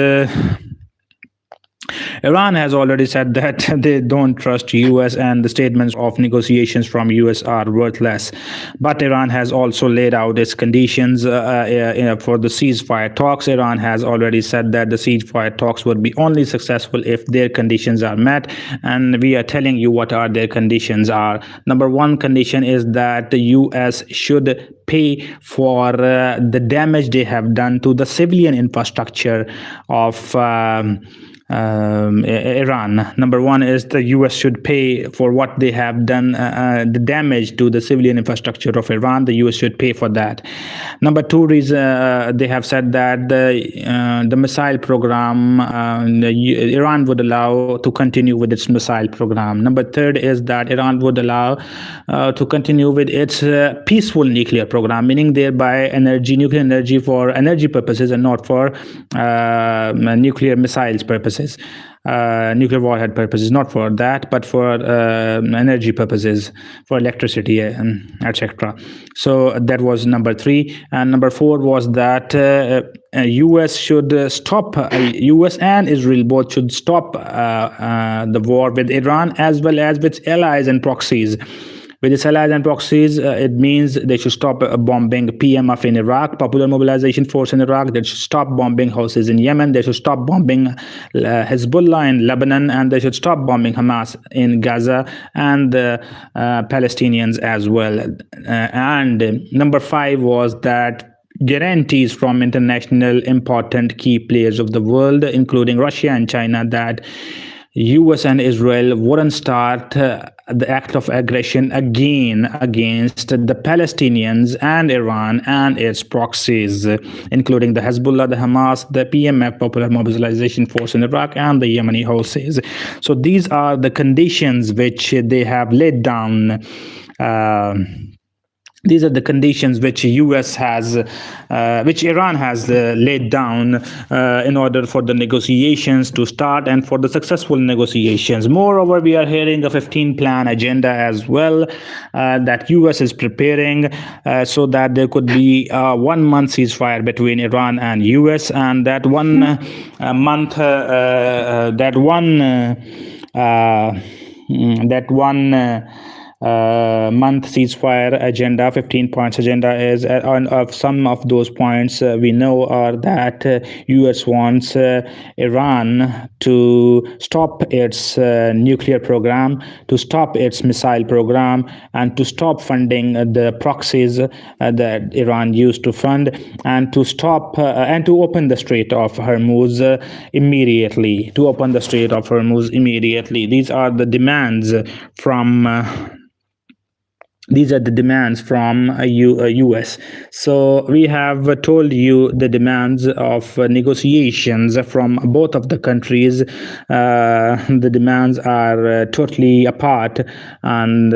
Iran has already said that they don't trust US and the statements of negotiations from US are worthless. But Iran has also laid out its conditions for the ceasefire talks. Iran has already said that the ceasefire talks would be only successful if their conditions are met, and we are telling you what are their conditions are. Number one condition is that the US should pay for the damage they have done to the civilian infrastructure of Iran. Number one is the US should pay for what they have done, the damage to the civilian infrastructure of Iran. The US should pay for that. Number two reason, they have said that the missile program, Iran would allow to continue with its missile program. Number third is that Iran would allow to continue with its peaceful nuclear program, meaning thereby nuclear energy for energy purposes and not for nuclear missiles purposes. Nuclear warhead purposes, not for that, but for energy purposes, for electricity, etc. So that was number three. And number four was that US should stop, US and Israel both should stop the war with Iran as well as with allies and proxies. With its allies and proxies, it means they should stop bombing PMF in Iraq, Popular Mobilization Force in Iraq. They should stop bombing houses in Yemen. They should stop bombing Hezbollah in Lebanon, and they should stop bombing Hamas in Gaza and Palestinians as well. And number five was that guarantees from international important key players of the world, including Russia and China, that US and Israel wouldn't start the act of aggression again against the Palestinians and Iran and its proxies, including the Hezbollah, the Hamas, the PMF, Popular Mobilization Force in Iraq, and the Yemeni Houthis. So these are the conditions which they have laid down these are the conditions which which Iran has laid down in order for the negotiations to start and for the successful negotiations. Moreover, we are hearing a 15-plan agenda as well that US is preparing so that there could be a 1 month ceasefire between Iran and US, and that month ceasefire agenda, 15 points agenda, is of some of those points we know are that US wants Iran to stop its nuclear program, to stop its missile program, and to stop funding the proxies that Iran used to fund, and to stop and to open the Strait of Hormuz immediately. These are the demands from US. So we have told you the demands of negotiations from both of the countries. The demands are totally apart, and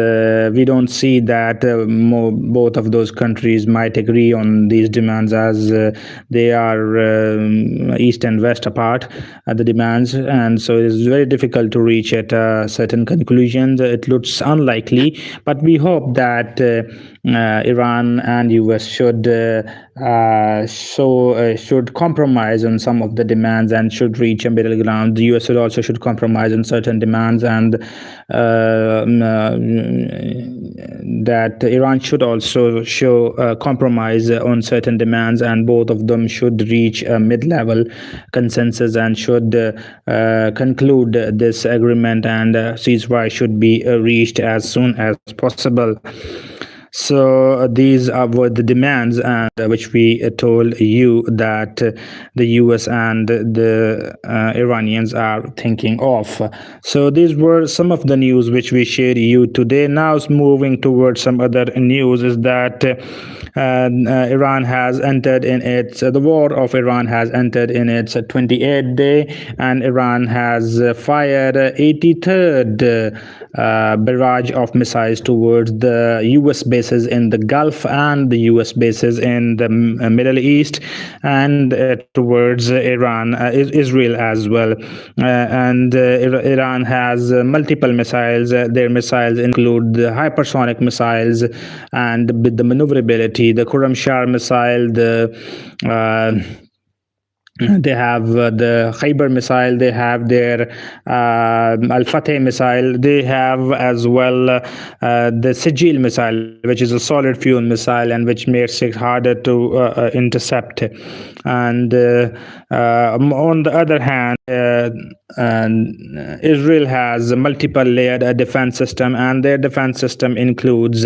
we don't see that both of those countries might agree on these demands, as they are east and west apart, the demands, and so it's very difficult to reach at certain conclusions. It looks unlikely, but we hope that Iran and US should compromise on some of the demands and should reach a middle ground. The US should compromise on certain demands, and that Iran should also show compromise on certain demands, and both of them should reach a mid-level consensus and should conclude this agreement, and ceasefire should be reached as soon as possible. So these were the demands which we told you that the US and the Iranians are thinking of. So these were some of the news which we shared you today. Now moving towards some other news is that Iran has entered in the war of Iran has entered in its 28th day, and Iran has fired 83rd barrage of missiles towards the US bases in the Gulf and the US bases in the Middle East, and towards Israel as well. And Iran has multiple missiles. Their missiles include the hypersonic missiles and with the maneuverability, the Khurramshahr missile, they have the Khyber missile, they have their Al-Fateh missile, they have as well the Sijil missile, which is a solid fuel missile and which makes it harder to intercept. And on the other hand, Israel has a multiple layered defense system, and their defense system includes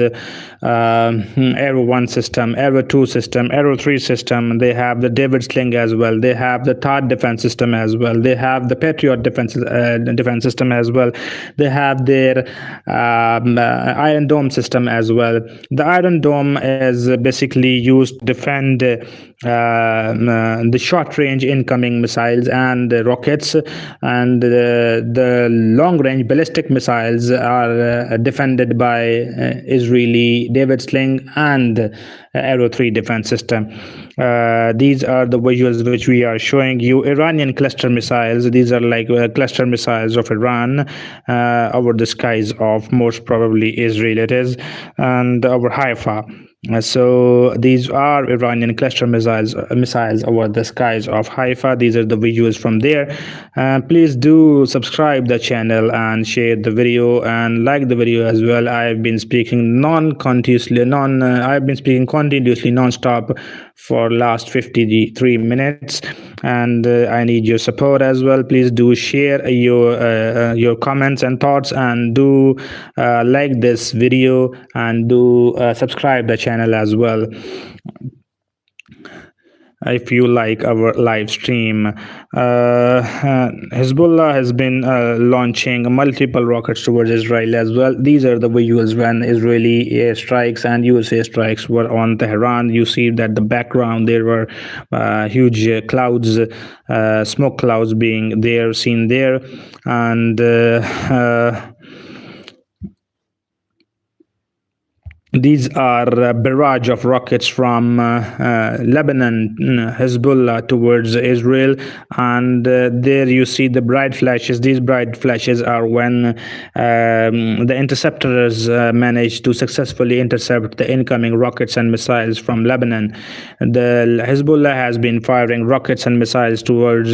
Arrow 1 system, Arrow 2 system, Arrow 3 system. They have the David Sling as well. They have the THAAD defense system as well. They have the Patriot defense system as well. They have their Iron Dome system as well. The Iron Dome is basically used to defend the short-range incoming missiles and rockets, and the long-range ballistic missiles are defended by Israeli David Sling and Arrow 3 defense system. These are the visuals which we are showing you. Iranian cluster missiles, these are like cluster missiles of Iran over the skies of most probably Israel it is, and over Haifa. So these are Iranian cluster missiles over the skies of Haifa. These are the visuals from there. Please do subscribe the channel and share the video and like the video as well. I've been speaking continuously non-stop for last 53 minutes, and I need your support as well. Please do share your comments and thoughts, and do like this video, and do subscribe the channel as well if you like our live stream. Hezbollah has been launching multiple rockets towards Israel as well. These are the visuals when Israeli airstrikes and US airstrikes were on Tehran. You see that the background there were huge clouds, smoke clouds being seen there, and these are a barrage of rockets from Lebanon, Hezbollah towards Israel, and there you see the bright flashes. These bright flashes are when the interceptors managed to successfully intercept the incoming rockets and missiles from Lebanon. The Hezbollah has been firing rockets and missiles towards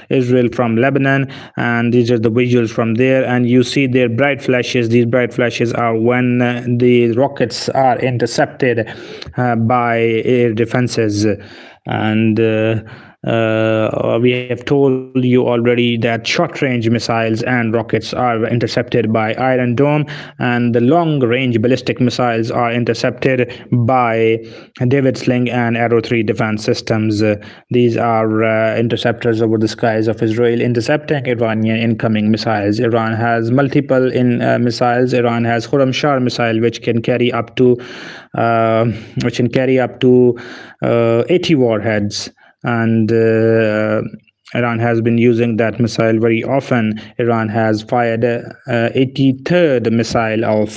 Israel from Lebanon, and these are the visuals from there. And you see their bright flashes. These bright flashes are when the rockets are intercepted by air defenses. And we have told you already that short-range missiles and rockets are intercepted by Iron Dome, and the long-range ballistic missiles are intercepted by David Sling and Arrow 3 defense systems. These are interceptors over the skies of Israel intercepting Iranian incoming missiles. Iran has multiple missiles. Iran has Khurramshahr missile, which can carry up to 80 warheads, and Iran has been using that missile very often. Iran has fired 83rd missile of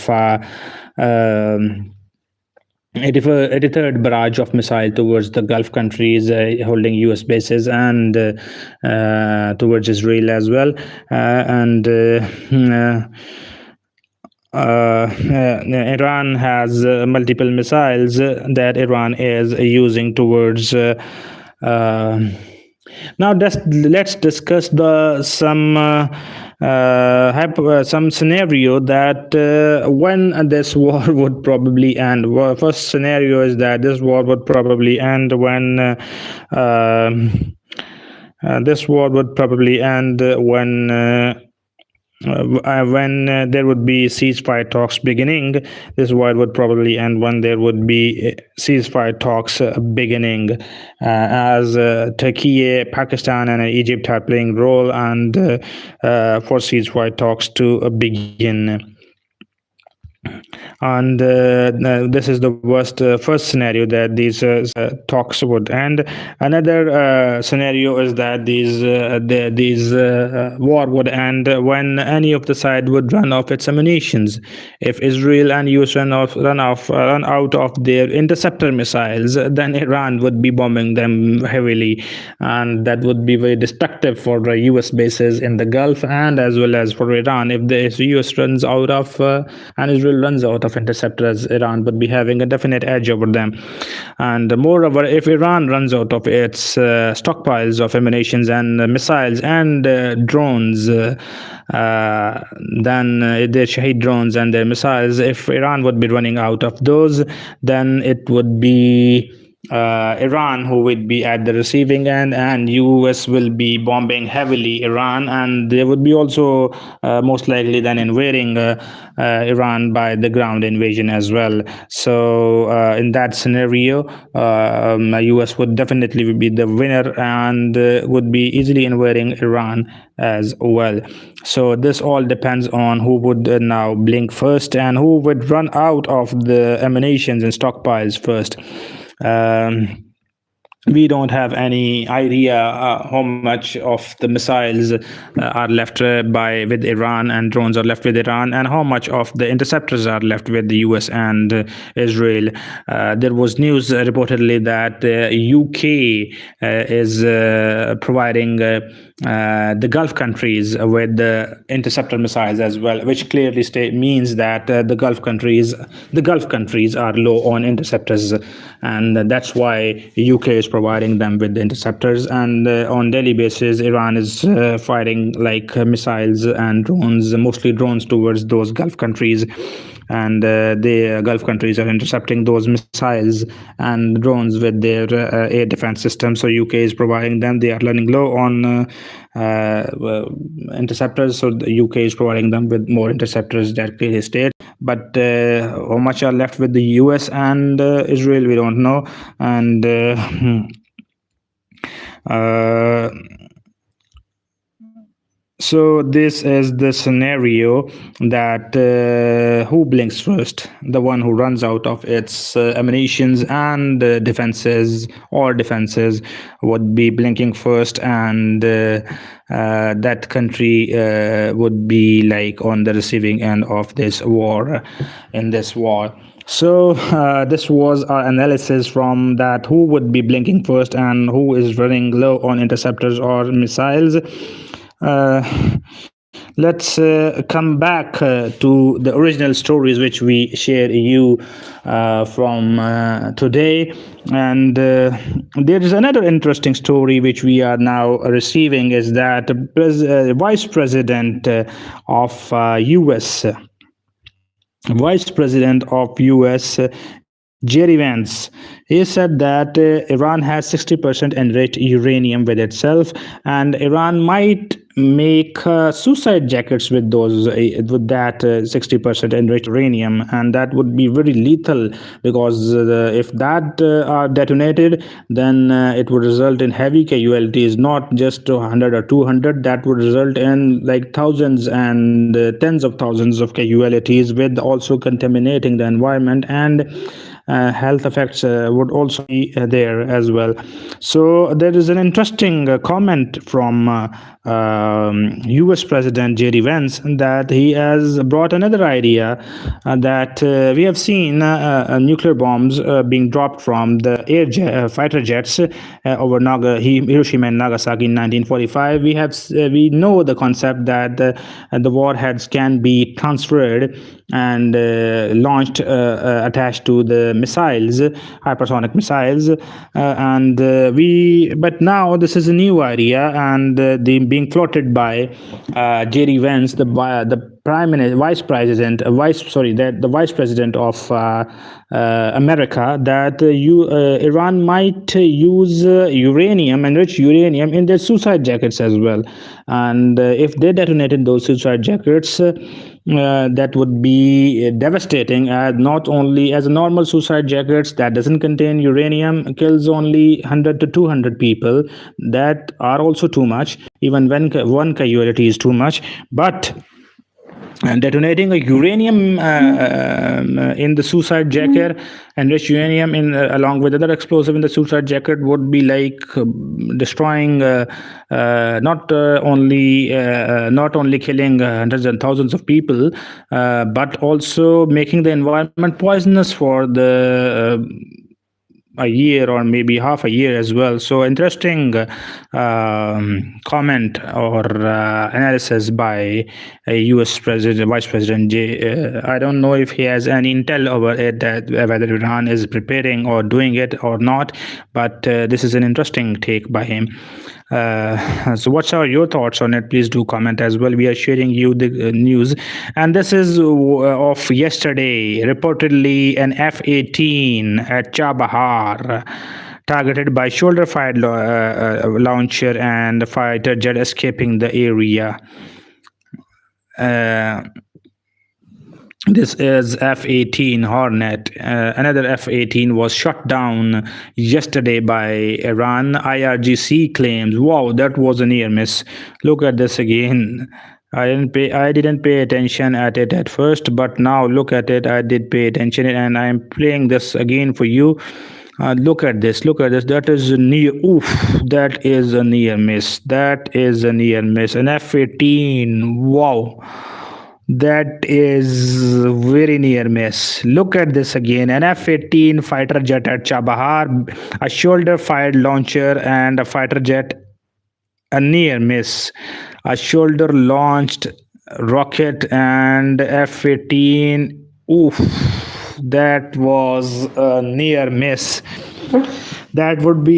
83rd barrage of missile towards the Gulf countries holding U.S. bases, and towards Israel as well. Iran has multiple missiles that Iran is using towards. Now let's discuss some scenario that when this war would probably end. Well, first scenario is that this war would probably end when there would be ceasefire talks beginning. This war would probably end when there would be ceasefire talks beginning, as Turkey, Pakistan, and Egypt are playing role, and for ceasefire talks to begin. And this is the first scenario that these talks would end. Another scenario is that these war would end when any of the side would run off its ammunitions. If Israel and US run out of their interceptor missiles, then Iran would be bombing them heavily, and that would be very destructive for the US bases in the Gulf, and as well as for Iran. If the US runs out of and Israel runs out of interceptors, Iran would be having a definite edge over them. And moreover, if Iran runs out of its stockpiles of ammunitions and missiles and drones, then their Shahed drones and their missiles, if Iran would be running out of those, then it would be Iran who would be at the receiving end, and US will be bombing heavily Iran, and they would be also most likely then invading Iran by the ground invasion as well. So in that scenario, US would definitely be the winner and would be easily invading Iran as well. So this all depends on who would now blink first and who would run out of the ammunitions and stockpiles first. We don't have any idea how much of the missiles are left with Iran and drones are left with Iran, and how much of the interceptors are left with the US and Israel. There was news reportedly that UK is providing the Gulf countries with interceptor missiles as well, which clearly means that the Gulf countries are low on interceptors, and that's why UK is providing them with the interceptors. And on daily basis, Iran is firing like missiles and drones, mostly drones, towards those Gulf countries, and the Gulf countries are intercepting those missiles and drones with their air defense system. So UK is providing them. They are running low on interceptors, so the UK is providing them with more interceptors, that clearly states. But how much are left with the US and Israel, we don't know. And so this is the scenario that who blinks first? The one who runs out of its ammunitions and defenses would be blinking first, and that country would be like on the receiving end of this war. In this war, So this was our analysis from that who would be blinking first and who is running low on interceptors or missiles. Uh, let's come back to the original stories which we share you from today. And there is another interesting story which we are now receiving is that Vice President of US Vice President of US Jerry Vance, he said that Iran has 60% enriched uranium with itself, and Iran might make suicide jackets with those with that 60% enriched uranium, and that would be very lethal because if that are detonated, then it would result in heavy casualties, not just 100 or 200. That would result in like thousands and tens of thousands of casualties, with also contaminating the environment, and health effects would also be there as well. So there is an interesting comment from US President Jerry Vance that he has brought another idea that we have seen nuclear bombs being dropped from the fighter jets over Hiroshima and Nagasaki in 1945. We know the concept that the warheads can be transferred and launched attached to the missiles, hypersonic missiles, but now this is a new idea, and being floated by Jerry Vance, the prime minister, the vice president of America, that Iran might use uranium, enriched uranium, in their suicide jackets as well. And if they detonated those suicide jackets, that would be devastating, as not only as a normal suicide jackets that doesn't contain uranium kills only 100 to 200 people, that are also too much. Even when one casualty is too much, but and detonating a uranium in the suicide jacket, enriched uranium in along with other explosive in the suicide jacket, would be like destroying not only killing hundreds and thousands of people, but also making the environment poisonous for the a year or maybe half a year as well. So interesting comment or analysis by a U.S. Vice President I don't know if he has any intel over it, that whether Iran is preparing or doing it or not, but this is an interesting take by him. So what are your thoughts on it? Please do comment as well. We are sharing you the news, and this is of yesterday. Reportedly, an F-18 at Chabahar targeted by shoulder-fired launcher and fighter jet escaping the area. This is F-18 Hornet. Another F-18 was shot down yesterday by Iran. IRGC claims, wow, that was a near miss. Look at this again. I didn't pay attention at it at first, but now look at it. I did pay attention, and I am playing this again for you. Look at this. That is a near. Oof. That is a near miss. An F-18. Wow. That is very near miss. Look at this again. An F-18 fighter jet at Chabahar, a shoulder-fired launcher and a fighter jet. A near miss. A shoulder-launched rocket and F-18. Oof. That was a near miss. That would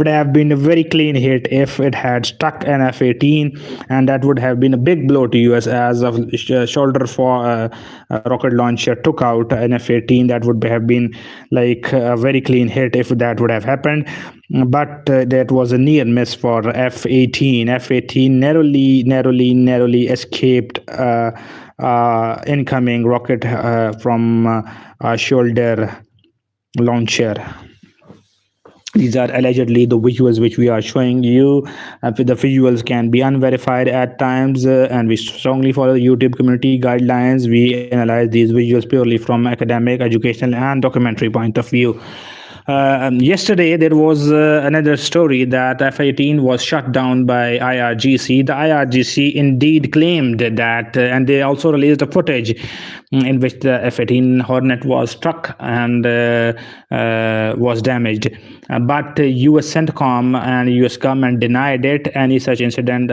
have been a very clean hit if it had struck an F-18, and that would have been a big blow to US, as a shoulder for rocket launcher took out an F-18. That would have been like a very clean hit if that would have happened. But that was a near miss for F-18. F-18 narrowly escaped incoming rocket from a shoulder launcher. These are allegedly the visuals which we are showing you. The visuals can be unverified at times, and we strongly follow the YouTube community guidelines. We analyze these visuals purely from academic, educational, and documentary point of view. Yesterday, there was another story that F-18 was shut down by IRGC. The IRGC indeed claimed that, and they also released a footage in which the F-18 Hornet was struck and was damaged. But US CENTCOM and US government denied it. Any such incident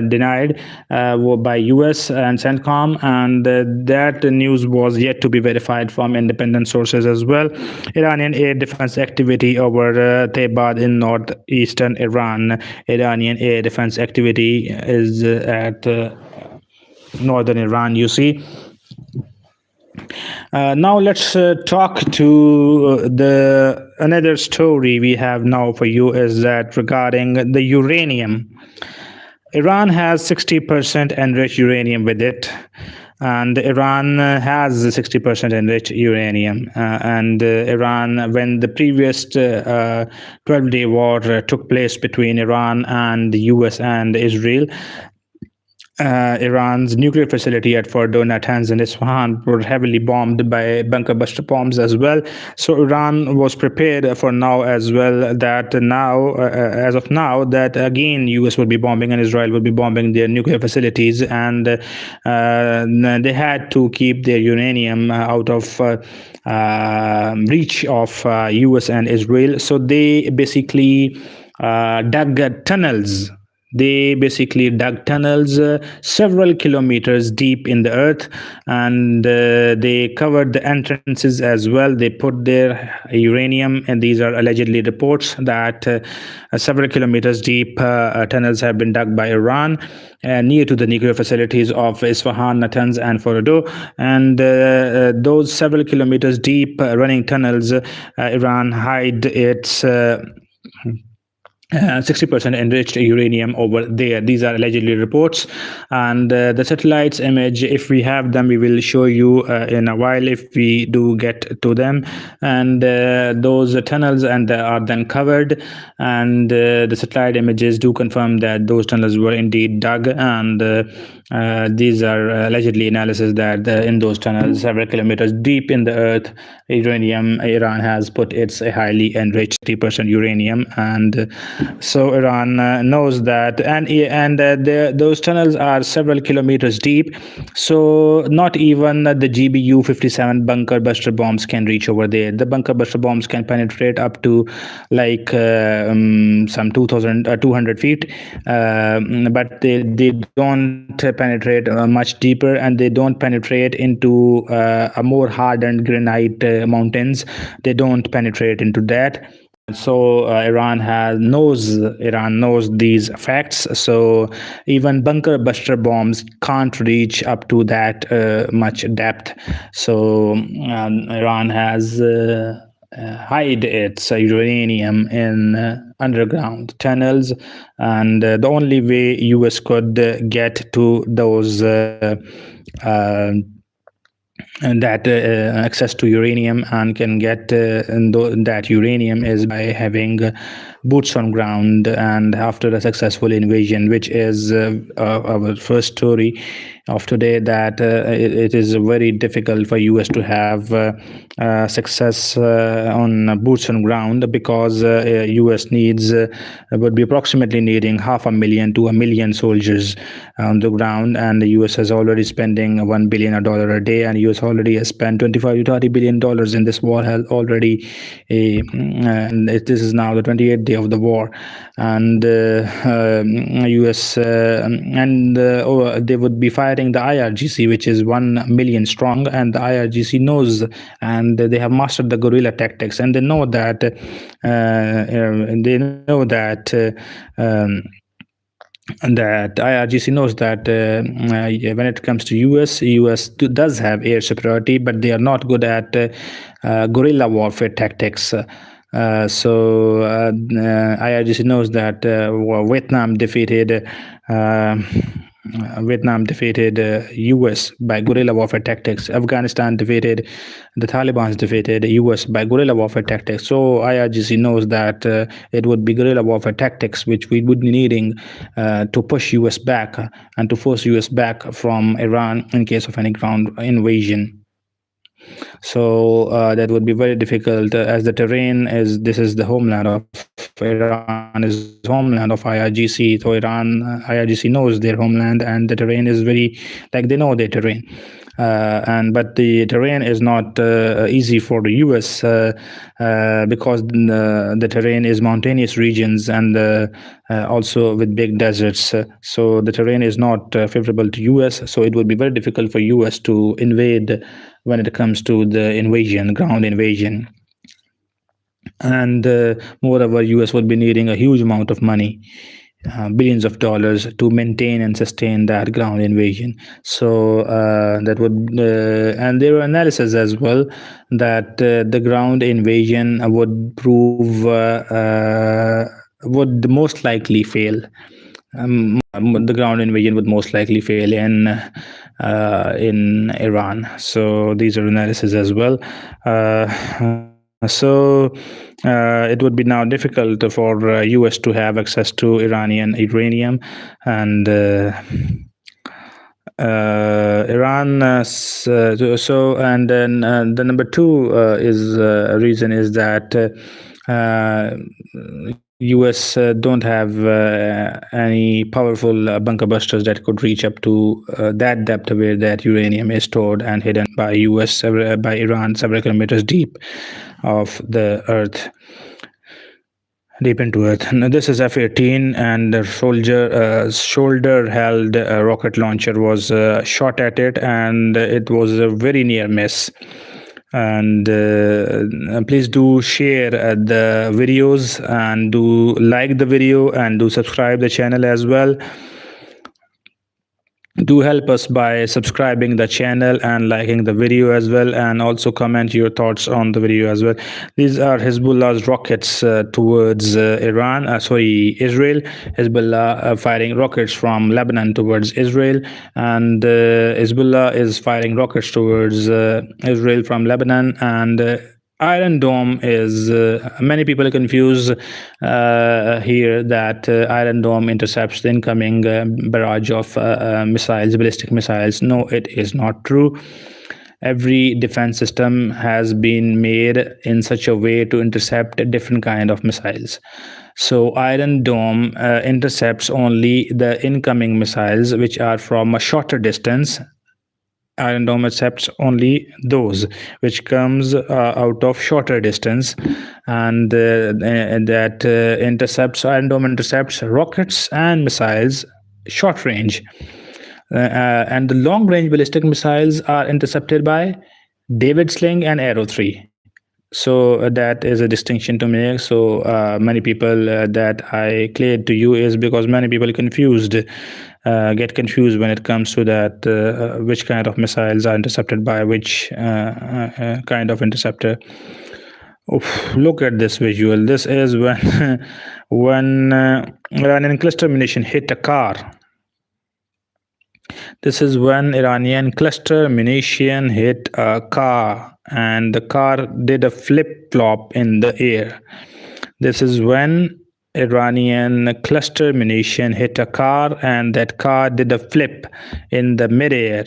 denied by US and CENTCOM, and that news was yet to be verified from independent sources as well. Iranian air defense activity over Taybad in northeastern Iran. Iranian air defense activity is at northern Iran, you see. Now let's talk to the another story we have now for you is that regarding the uranium. Iran has 60% enriched uranium with it, and Iran has 60% enriched uranium. And Iran, when the previous 12-day war took place between Iran and the US and Israel, Iran's nuclear facility at Fordo, Natanz, and Isfahan were heavily bombed by bunker buster bombs as well. So Iran was prepared for now as well that now, as of now, that again US would be bombing and Israel would be bombing their nuclear facilities, and they had to keep their uranium out of reach of US and Israel. So they basically dug tunnels. They basically dug tunnels several kilometers deep in the earth, and they covered the entrances as well. They put their uranium, and these are allegedly reports that several kilometers deep tunnels have been dug by Iran near to the nuclear facilities of Isfahan, Natanz, and Fordo. And those several kilometers deep running tunnels, Iran hide its 60% enriched uranium over there. These are allegedly reports, and the satellites image, if we have them, we will show you in a while if we do get to them. And those tunnels and are then covered, and the satellite images do confirm that those tunnels were indeed dug, and these are allegedly analysis that in those tunnels several kilometers deep in the earth, Iran has put its highly enriched 30% uranium. And so Iran knows that, and those tunnels are several kilometers deep, so not even the GBU-57 bunker buster bombs can reach over there. The bunker buster bombs can penetrate up to like some 2,200 feet, but they don't penetrate much deeper, and they don't penetrate into a more hardened granite mountains. They don't penetrate into that. So Iran knows these facts. So even bunker buster bombs can't reach up to that much depth. So Iran has hide its uranium in underground tunnels, and the only way US could get to those and that access to uranium and can get that uranium is by having boots on ground, and after a successful invasion, which is our first story of today, that it is very difficult for US to have success on boots on ground, because US needs would be approximately needing 500,000 to 1 million soldiers on the ground, and the US is already spending $1 billion a day, and US already has spent $25 to $30 billion in this war. Has already and this is now the 28th day of the war, and US they would be fighting the IRGC, which is 1 million strong, and the IRGC knows, and they have mastered the guerrilla tactics, and they know that that IRGC knows that when it comes to US does have air superiority, but they are not good at guerrilla warfare tactics. So IRGC knows that Vietnam defeated US by guerrilla warfare tactics. Afghanistan defeated the Taliban, defeated US by guerrilla warfare tactics. So IRGC knows that it would be guerrilla warfare tactics which we would be needing to push US back and to force US back from Iran in case of any ground invasion. So that would be very difficult as the terrain is. This is the homeland of Iran, is homeland of IRGC. So IRGC knows their homeland, and the terrain is very like they know their terrain. But the terrain is not easy for the US because the terrain is mountainous regions and also with big deserts. So the terrain is not favorable to US. So it would be very difficult for US to invade when it comes to the invasion, ground invasion. And moreover, US would be needing a huge amount of money, billions of dollars, to maintain and sustain that ground invasion. So that would, and there are analysis as well that the ground invasion would prove would most likely fail. The ground invasion would most likely fail in Iran. So these are analysis as well. It would be now difficult for US to have access to Iranian uranium, and Iran. And then the number two reason is that US don't have any powerful bunker busters that could reach up to that depth where that uranium is stored and hidden by by Iran several kilometers deep of the earth. Deep into Earth. Now, this is F-18, and the shoulder-held rocket launcher was shot at it, and it was a very near miss. And please do share the videos, and do like the video, and do subscribe the channel as well. Do help us by subscribing the channel and liking the video as well, and also comment your thoughts on the video as well. These are Hezbollah's rockets towards Israel. Hezbollah firing rockets from Lebanon towards Israel, and Hezbollah is firing rockets towards Israel from Lebanon. And Iron Dome is many people are confused here that Iron Dome intercepts the incoming barrage of missiles, ballistic missiles. No, it is not true. Every defense system has been made in such a way to intercept a different kind of missiles. So Iron Dome intercepts only the incoming missiles which are from a shorter distance. Iron Dome accepts only those which comes out of shorter distance, and that intercepts. Iron Dome intercepts rockets and missiles short range, and the long range ballistic missiles are intercepted by David Sling and Arrow 3. So that is a distinction to make. So many people that I cleared to you is because many people get confused when it comes to that which kind of missiles are intercepted by which kind of interceptor. Oof, look at this visual. This is when Iranian cluster munition hit a car. This is when Iranian cluster munition hit a car, and the car did a flip-flop in the air. This is when Iranian cluster munition hit a car, and that car did a flip in the midair.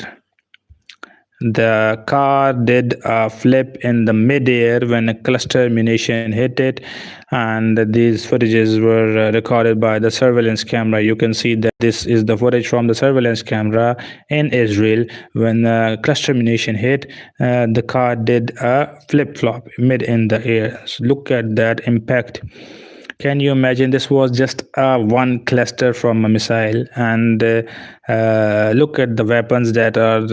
The car did a flip in the midair when a cluster munition hit it, and these footages were recorded by the surveillance camera. You can see that this is the footage from the surveillance camera in Israel. When cluster munition hit, the car did a flip-flop mid in the air. So look at that impact. Can you imagine? This was just one cluster from a missile, and look at the weapons that are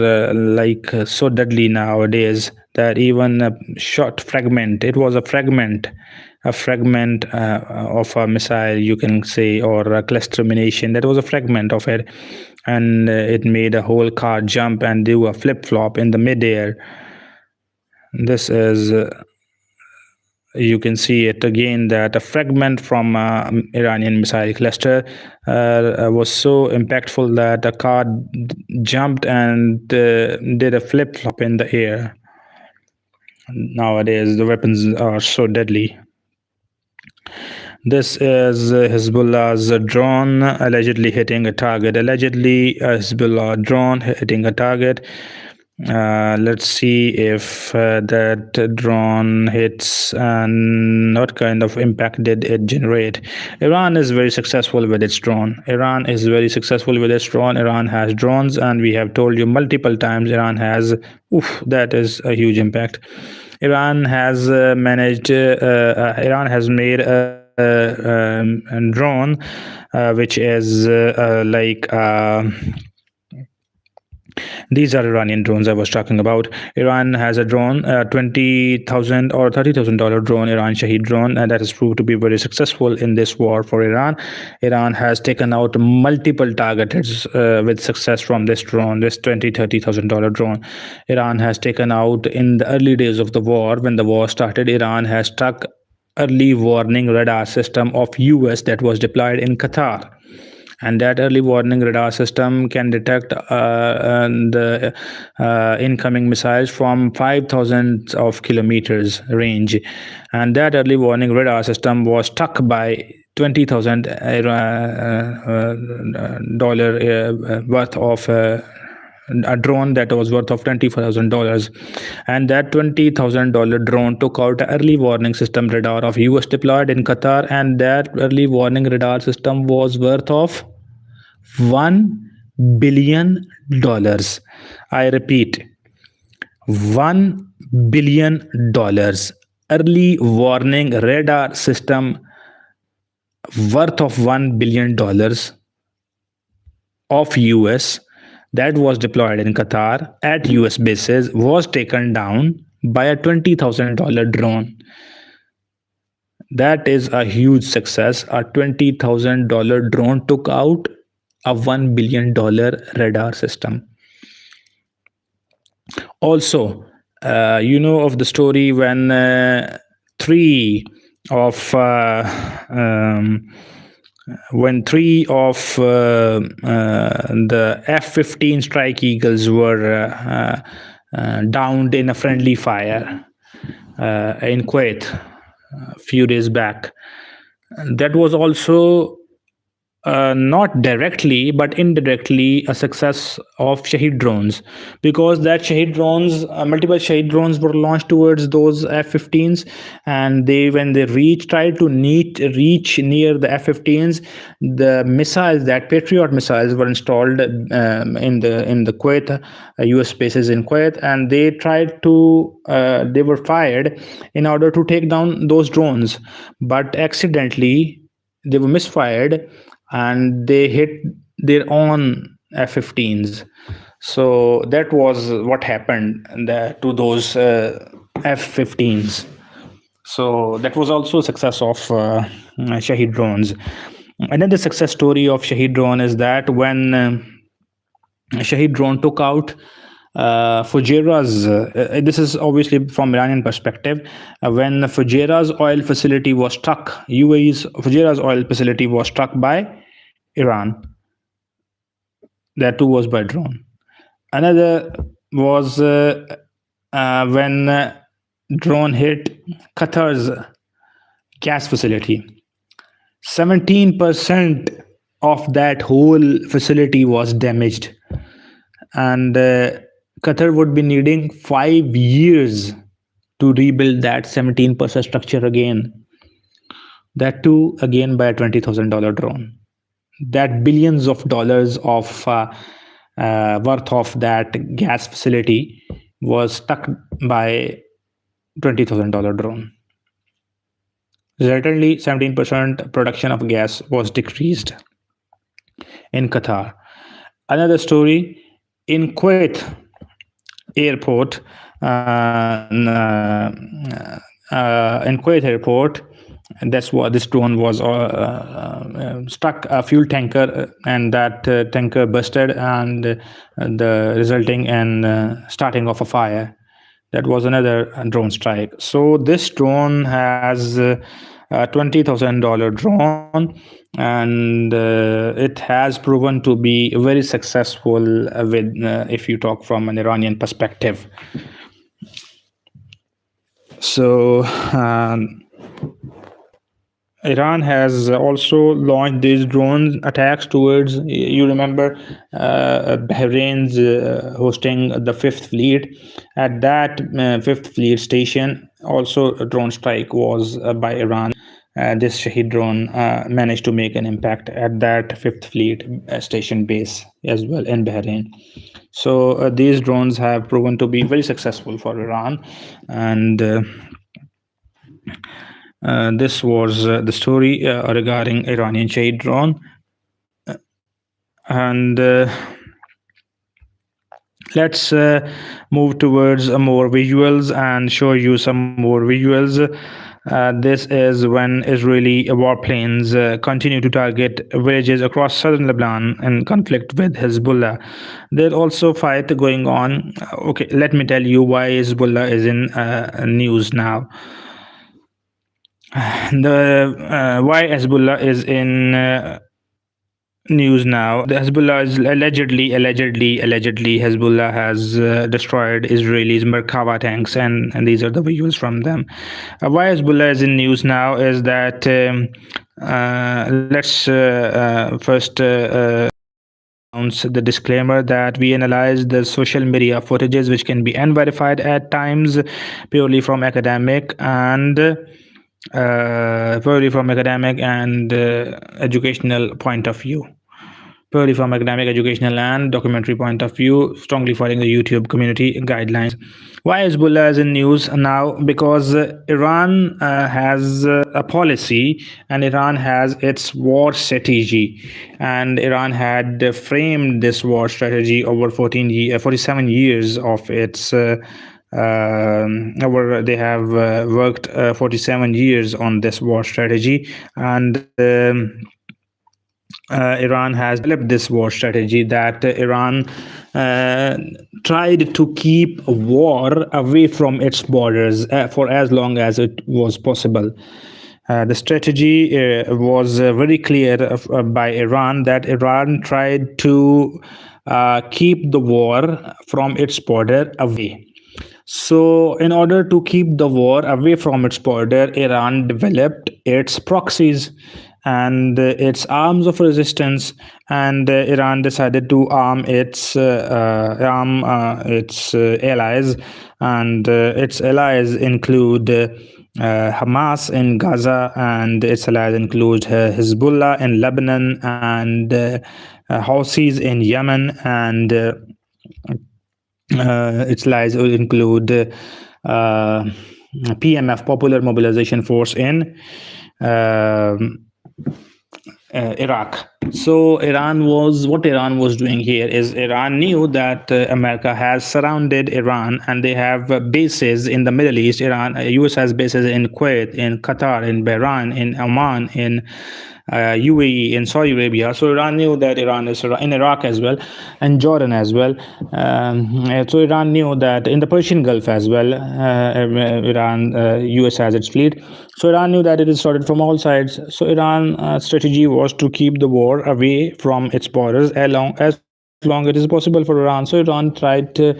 so deadly nowadays that even a shot fragment, it was a fragment of a missile, you can say, or a cluster munition. That was a fragment of it, and it made a whole car jump and do a flip-flop in the midair. This is you can see it again, that a fragment from Iranian missile cluster was so impactful that a car jumped and did a flip-flop in the air. Nowadays, the weapons are so deadly. This is Hezbollah's drone allegedly hitting a target. Allegedly, a Hezbollah drone hitting a target. Let's see if that drone hits and what kind of impact did it generate. Iran is very successful with its drone. Iran has drones, and we have told you multiple times Iran has, that is a huge impact. Iran has Iran has made a drone which is these are Iranian drones I was talking about. Iran has a drone, $20,000 or $30,000 drone, Iran Shahed drone, and that has proved to be very successful in this war for Iran. Iran has taken out multiple targets with success from this drone, this $30,000 drone. Iran has taken out in the early days of the war. When the war started, Iran has struck early warning radar system of US that was deployed in Qatar, and that early warning radar system can detect the incoming missiles from 5,000 of kilometers range, and that early warning radar system was struck by $20,000 worth of a drone that was worth of $20,000, and that $20,000 drone took out an early warning system radar of US deployed in Qatar, and that early warning radar system was worth of $1 billion. I repeat, $1 billion. Early warning radar system worth of $1 billion of US that was deployed in Qatar at US bases was taken down by a $20,000 drone. That is a huge success. A $20,000 drone took out a $1 billion radar system. Also, you know of the story when three of the F-15 Strike Eagles were downed in a friendly fire in Kuwait a few days back. That was also not directly but indirectly a success of Shahed drones, because that Shahed drones, multiple Shahed drones were launched towards those F-15s, and when they tried to reach near the F-15s, the missiles, that Patriot missiles, were installed in the Kuwait, US bases in Kuwait, and they were fired in order to take down those drones, but accidentally they were misfired and they hit their own F-15s. So that was what happened to those F-15s. So that was also a success of Shahed drones. Another success story of Shahed drone is that when Shahed drone took out Fujairah's, this is obviously from Iranian perspective, when Fujairah's oil facility was struck, UAE's Fujairah's oil facility was struck by Iran. That too was by drone. Another was when drone hit Qatar's gas facility. 17% of that whole facility was damaged, and Qatar would be needing 5 years to rebuild that 17% structure again. That too again by a $20,000 drone. That billions of dollars of worth of that gas facility was struck by $20,000 drone. Certainly, 17% production of gas was decreased in Qatar. Another story, in Kuwait airport, that's what this drone was struck a fuel tanker, and that tanker busted, and the resulting in starting of a fire. That was another drone strike. So this drone has a $20,000 drone, and it has proven to be very successful with if you talk from an Iranian perspective. So Iran has also launched these drone attacks towards, you remember, Bahrain's hosting the Fifth Fleet. At that Fifth Fleet station, also a drone strike was by Iran. This Shahed drone managed to make an impact at that Fifth Fleet station base as well in Bahrain. So these drones have proven to be very successful for Iran, and this was the story regarding Iranian Shahed drone. And let's move towards more visuals and show you some more visuals. This is when Israeli warplanes continue to target villages across southern Lebanon in conflict with Hezbollah. There's also fight going on. Okay, let me tell you why Hezbollah is in news now. Why Hezbollah is in news now. The Hezbollah is allegedly Hezbollah has destroyed Israelis Merkava tanks, and these are the visuals from them. Why Hezbollah is in news now is that let's first announce the disclaimer that we analyze the social media footages which can be unverified at times purely from academic and educational point of view. Purely from academic, educational, and documentary point of view, strongly following the YouTube community guidelines. Why Hezbollah is in news now? Because Iran has a policy, and Iran has its war strategy, and Iran had framed this war strategy over 47 years of its. They have worked 47 years on this war strategy, and Iran has developed this war strategy that Iran tried to keep war away from its borders for as long as it was possible. The strategy was very clear by Iran that Iran tried to keep the war from its border away. So, in order to keep the war away from its border, Iran developed its proxies and its arms of resistance, and Iran decided to arm its allies, and its allies include Hamas in Gaza, and its allies include Hezbollah in Lebanon, and Houthis in Yemen, and its allies will include PMF, Popular Mobilization Force, in Iraq. So Iran was doing here is Iran knew that America has surrounded Iran, and they have bases in the Middle East. US has bases in Kuwait, in Qatar, in Bahrain, in Oman, in UAE, in Saudi Arabia. So Iran knew that Iran is in Iraq as well, and Jordan as well. So Iran knew that in the Persian Gulf as well, US has its fleet. So Iran knew that it is started from all sides. So Iran's strategy was to keep the war away from its borders as long as it is possible for Iran. So Iran tried to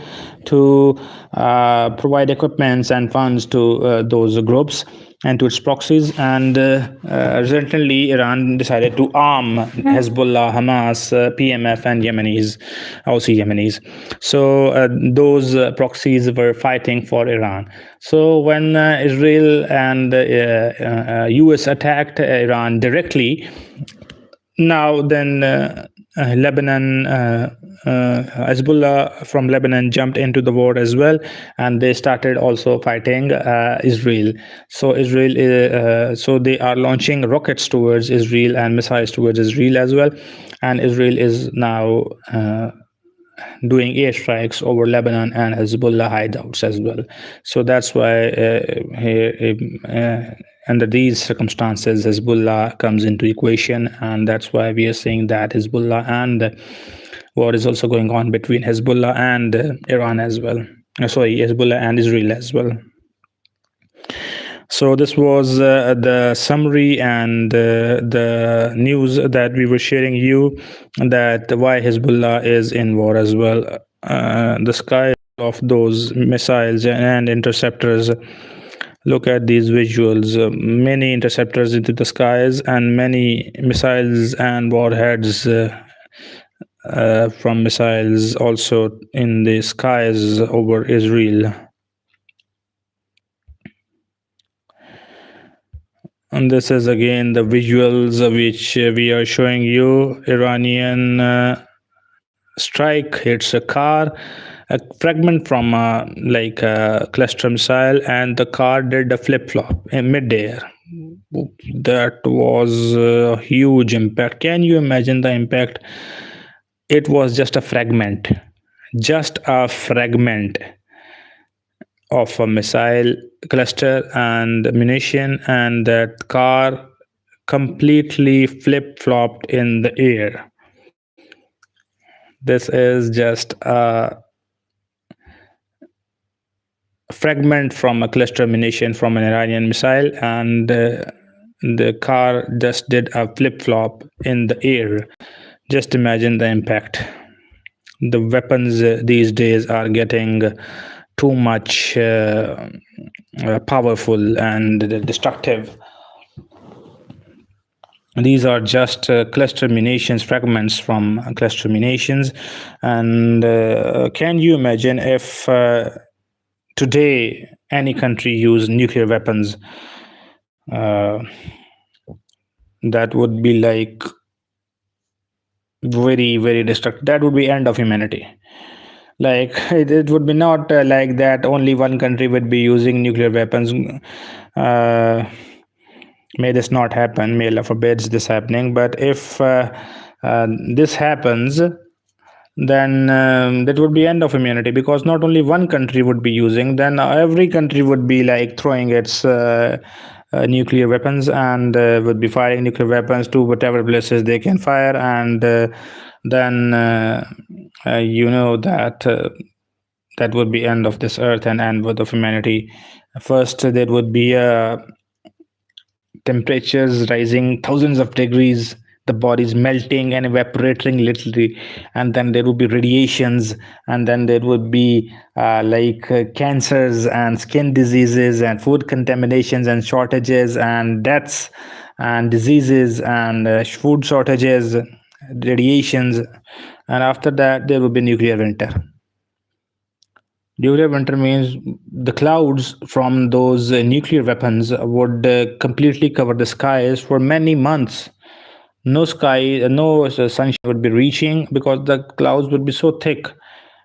provide equipments and funds to those groups and to its proxies, and resultantly Iran decided to arm Hezbollah, Hamas, PMF, and Houthi Yemenis. So those proxies were fighting for Iran. So when Israel and US attacked Iran directly, now then Lebanon, Hezbollah from Lebanon jumped into the war as well, and they started also fighting Israel. So so they are launching rockets towards Israel and missiles towards Israel as well, and Israel is now doing airstrikes over Lebanon and Hezbollah hideouts as well. So that's why under these circumstances, Hezbollah comes into equation, and that's why we are saying that Hezbollah and war is also going on between Hezbollah and Iran as well. Hezbollah and Israel as well. So this was the summary and the news that we were sharing you, that why Hezbollah is in war as well. The sky of those missiles and interceptors Look at these visuals. Many interceptors into the skies and many missiles and warheads from missiles also in the skies over Israel. And this is again the visuals which we are showing you. Iranian strike hits a car, a fragment from a cluster missile, and the car did a flip flop in midair. That was a huge impact. Can you imagine the impact? It was just a fragment of a missile cluster and munition, and that car completely flip flopped in the air. This is just a fragment from a cluster munition from an Iranian missile, and the car just did a flip flop in the air. Just imagine the impact. The weapons these days are getting too much powerful and destructive. These are just cluster munitions, fragments from cluster munitions. And can you imagine if today any country used nuclear weapons? That would be like very, very destructive. That would be end of humanity. Like it would be not like that only one country would be using nuclear weapons. May this not happen. May Allah forbids this happening. But if this happens, then that would be end of humanity, because not only one country would be using, then every country would be like throwing its nuclear weapons and would be firing nuclear weapons to whatever places they can fire, and then you know that that would be end of this earth and end of humanity. First, there would be temperatures rising thousands of degrees, the bodies melting and evaporating literally, and then there would be radiations, and then there would be cancers and skin diseases and food contaminations and shortages and deaths and diseases and food shortages, radiations, and after that there would be nuclear winter. Nuclear winter means the clouds from those nuclear weapons would completely cover the skies for many months. No sunshine would be reaching, because the clouds would be so thick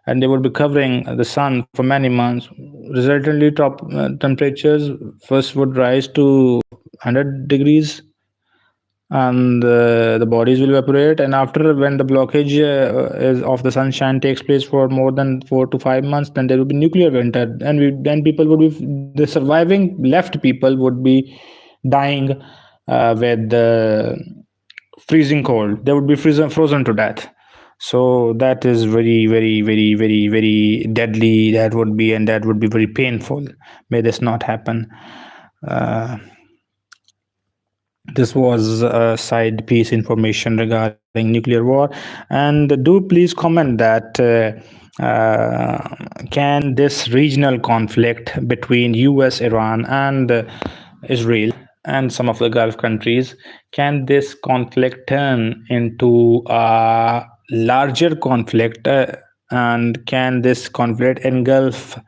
and they would be covering the sun for many months. Resultantly, top temperatures first would rise to 100 degrees, and the bodies will evaporate. And after, when the blockage of the sunshine takes place for more than 4 to 5 months, then there will be nuclear winter, and then people would be, the surviving left people would be dying with the freezing cold. They would be frozen to death. So that is very, very, very, very, very deadly. That would be, and that would be very painful. May this not happen. This was a side piece information regarding nuclear war. And do please comment that can this regional conflict between US, Iran, and Israel and some of the Gulf countries, can this conflict turn into a larger conflict, and can this conflict engulf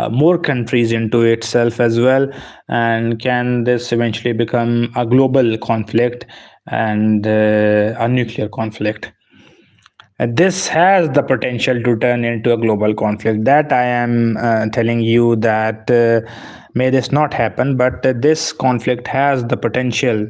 more countries into itself as well, and can this eventually become a global conflict and a nuclear conflict? This has the potential to turn into a global conflict. That I am telling you that may this not happen, but this conflict has the potential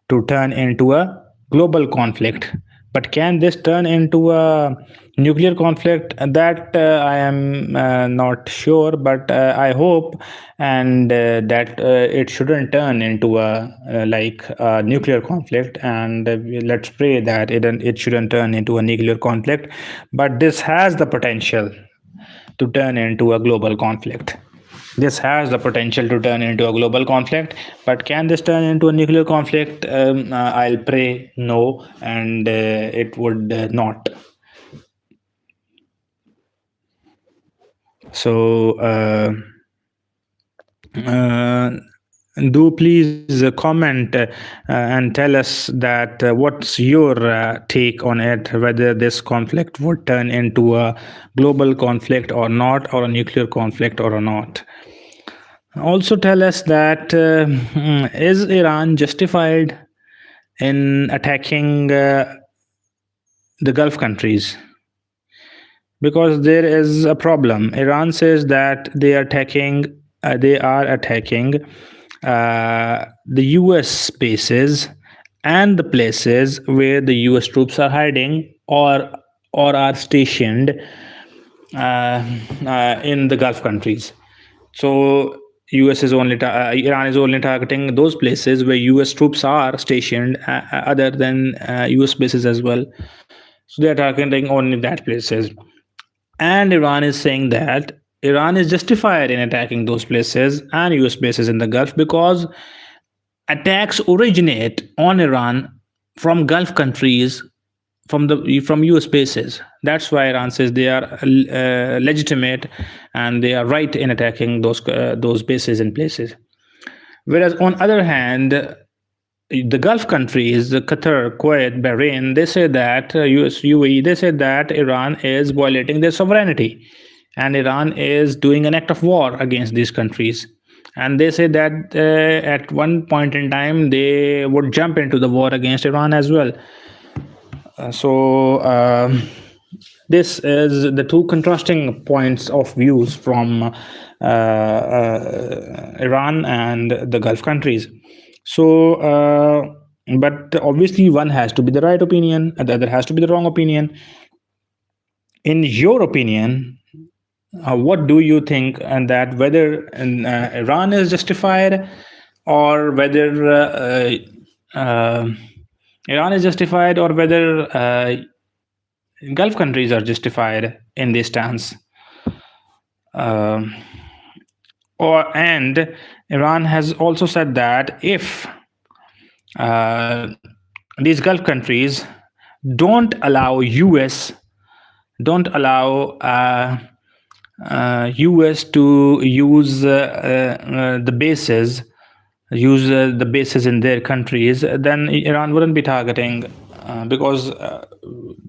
to turn into a global conflict. But can this turn into a nuclear conflict? That I am not sure, but I hope and that it shouldn't turn into a nuclear conflict. And let's pray that it shouldn't turn into a nuclear conflict. But this has the potential to turn into a global conflict. This has the potential to turn into a global conflict, but can this turn into a nuclear conflict? I'll pray no, and it would not. So Uh, do please comment and tell us that what's your take on it, whether this conflict would turn into a global conflict or not, or a nuclear conflict or not. Also tell us that is Iran justified in attacking the Gulf countries? Because there is a problem. Iran says that they are attacking the U.S. bases and the places where the U.S. troops are hiding or are stationed in the Gulf countries. So Iran is only targeting those places where U.S. troops are stationed, other than U.S. bases as well. So they are targeting only that places. And Iran is saying that Iran is justified in attacking those places and US bases in the Gulf because attacks originate on Iran from Gulf countries, from US bases. That's why Iran says they are legitimate and they are right in attacking those bases and places. Whereas on other hand, the Gulf countries, Qatar, Kuwait, Bahrain, they say that US, UAE, they say that Iran is violating their sovereignty, and Iran is doing an act of war against these countries. And they say that at one point in time they would jump into the war against Iran as well. So this is the two contrasting points of views from Iran and the Gulf countries. So, but obviously, one has to be the right opinion, and the other has to be the wrong opinion. In your opinion, what do you think, and that whether Iran is justified, or whether Iran is justified, or whether Gulf countries are justified in this stance? And Iran has also said that if these Gulf countries don't allow US US to use the bases in their countries, then Iran wouldn't be targeting, because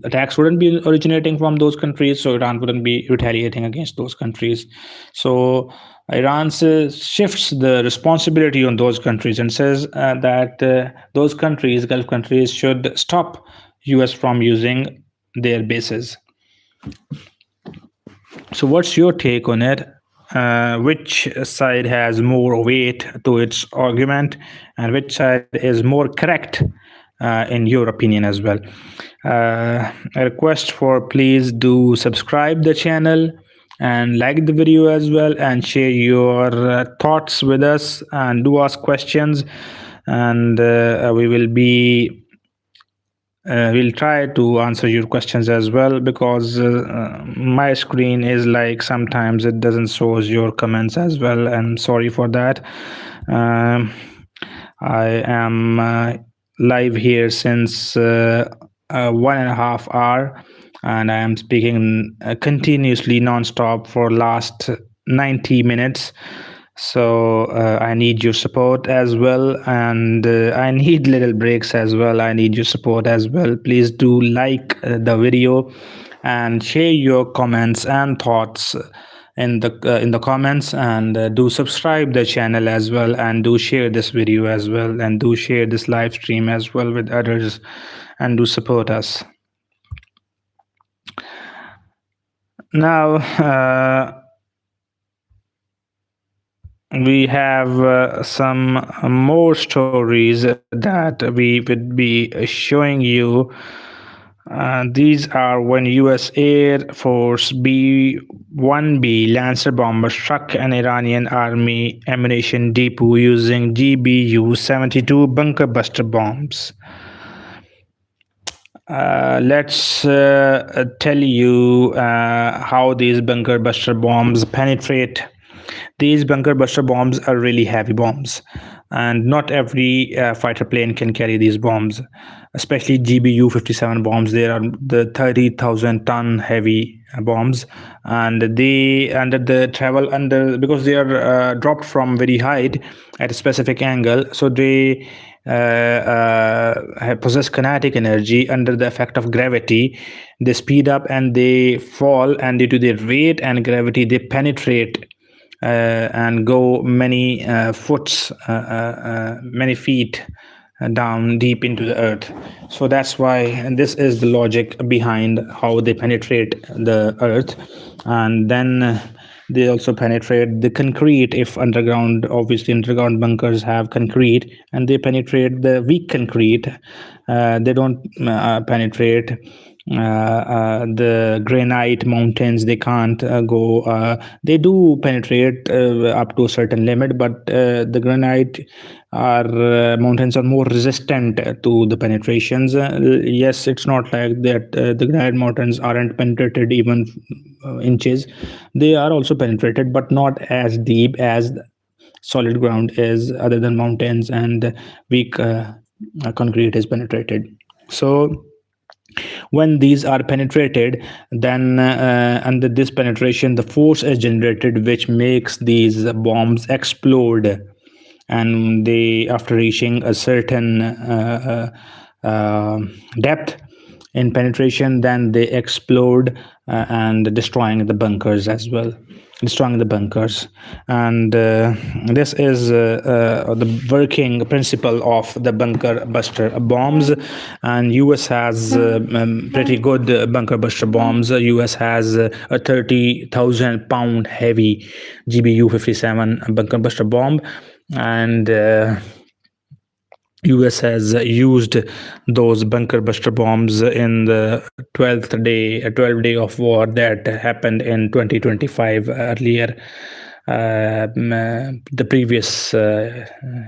attacks wouldn't be originating from those countries, so Iran wouldn't be retaliating against those countries. So Iran shifts the responsibility on those countries and says that those countries, Gulf countries, should stop US from using their bases. So what's your take on it? Which side has more weight to its argument, and which side is more correct in your opinion as well? A request for please do subscribe the channel and like the video as well, and share your thoughts with us, and do ask questions, and we will be we'll try to answer your questions as well, because my screen is like sometimes it doesn't show your comments as well. I'm sorry for that. I am live here since 1.5 hours, and I am speaking continuously non-stop for last 90 minutes. So I need your support as well, and I need little breaks as well. I need your support as well. Please do like the video and share your comments and thoughts in the comments, and do subscribe the channel as well, and do share this video as well, and do share this live stream as well with others, and do support us. Now we have some more stories that we would be showing you. These are when U.S. Air Force B-1B Lancer bomber struck an Iranian army ammunition depot using GBU-72 bunker buster bombs. Let's tell you how these bunker buster bombs penetrate. These bunker buster bombs are really heavy bombs, and not every fighter plane can carry these bombs, especially GBU-57 bombs. They are the 30,000 ton heavy bombs, and they under the travel under because they are dropped from very height at a specific angle, so they possess kinetic energy. Under the effect of gravity, they speed up and they fall, and due to their weight and gravity they penetrate and go many many feet down deep into the earth. So that's why, and this is the logic behind how they penetrate the earth. And then they also penetrate the concrete. If underground, obviously underground bunkers have concrete, and they penetrate the weak concrete. They don't penetrate the granite mountains. They can't go. They do penetrate up to a certain limit, but the granite mountains are more resistant to the penetrations. Yes, it's not like that the granite mountains aren't penetrated even inches. They are also penetrated, but not as deep as solid ground is, other than mountains, and weak concrete is penetrated. So when these are penetrated, then under this penetration the force is generated which makes these bombs explode, and they, after reaching a certain depth in penetration, then they explode and destroying the bunkers as well, destroying the bunkers. And this is the working principle of the bunker buster bombs. And US has pretty good bunker buster bombs. US has a 30,000 pound heavy GBU-57 bunker buster bomb, and US has used those bunker buster bombs in the 12th day of war that happened in 2025 earlier, the previous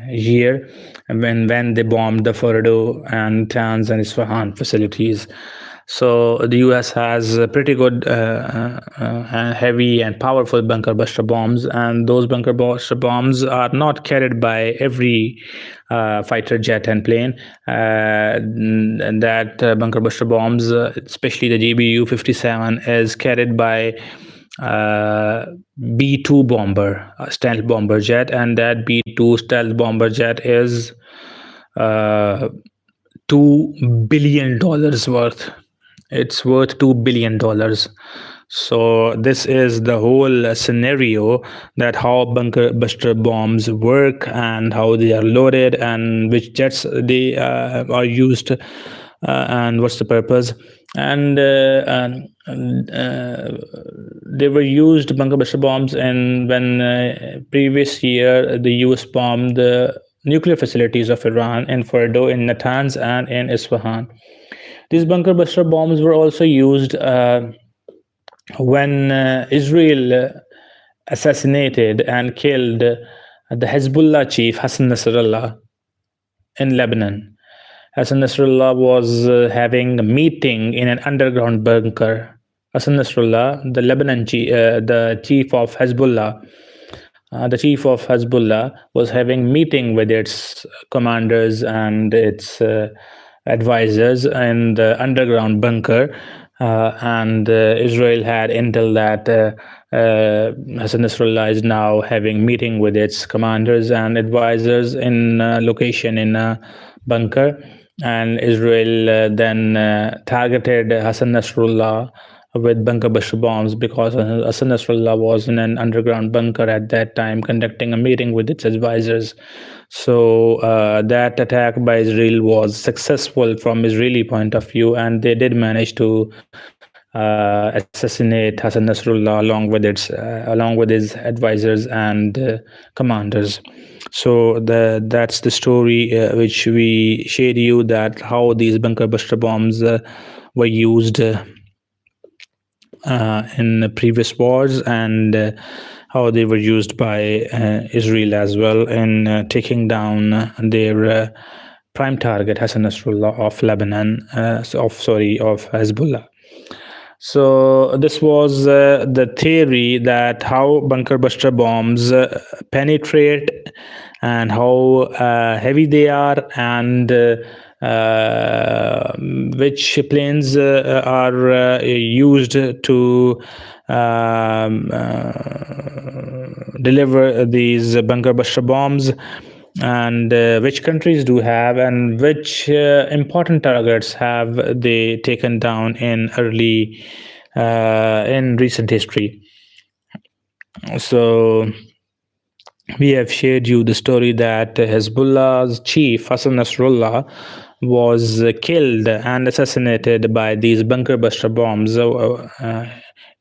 year, when they bombed the Fordo and Tans and Isfahan facilities. So the US has pretty good heavy and powerful bunker buster bombs, and those bunker buster bombs are not carried by every fighter jet and plane. And that bunker buster bombs, especially the GBU-57, is carried by B-2 bomber, a stealth bomber jet, and that B-2 stealth bomber jet is $2 billion worth. It's worth $2 billion. So this is the whole scenario, that how bunker buster bombs work and how they are loaded and which jets they are used and what's the purpose. And they were used, bunker buster bombs, and when previous year the US bombed the nuclear facilities of Iran in Fordo, in Natanz, and in Isfahan. These bunker buster bombs were also used when Israel assassinated and killed the Hezbollah chief Hassan Nasrallah in Lebanon. Hassan Nasrallah was having a meeting in an underground bunker. Hassan Nasrallah, the Lebanon the chief of Hezbollah, was having meeting with its commanders and its advisors in the underground bunker, and Israel had intel that Hassan Nasrallah is now having meeting with its commanders and advisors in location in a bunker, and Israel then targeted Hassan Nasrallah with bunker buster bombs, because Hassan Nasrallah was in an underground bunker at that time conducting a meeting with its advisors. So that attack by Israel was successful from Israeli point of view, and they did manage to assassinate Hassan Nasrallah along with his advisors and commanders. So that's the story which we shared you, that how these bunker buster bombs were used in the previous wars, and how they were used by Israel as well in taking down their prime target, Hassan Nasrallah of Lebanon, of Hezbollah. So this was the theory, that how bunker buster bombs penetrate and how heavy they are, and which planes are used to deliver these bunker buster bombs, and which countries do have, and which important targets have they taken down in recent history. So we have shared you the story that Hezbollah's chief Hassan Nasrallah was killed and assassinated by these bunker buster bombs. When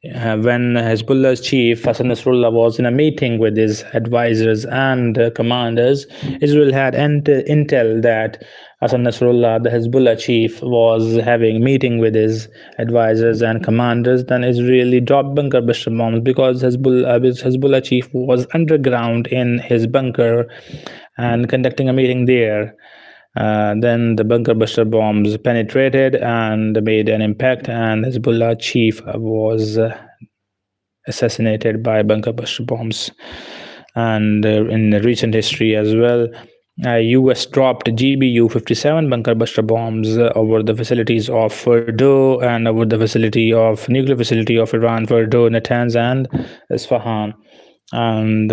Hezbollah's chief Hassan Nasrallah was in a meeting with his advisors and commanders, Israel had intel that Hassan Nasrallah, the Hezbollah chief, was having a meeting with his advisors and commanders. Then Israeli dropped bunker buster bombs because Hezbollah chief was underground in his bunker and conducting a meeting there. Then the bunker buster bombs penetrated and made an impact, and Hezbollah chief was assassinated by bunker buster bombs. And in recent history as well, U.S. dropped GBU-57 bunker buster bombs over the facilities of Fordo and over the nuclear facility of Iran, Fordo, Natanz, and Isfahan. And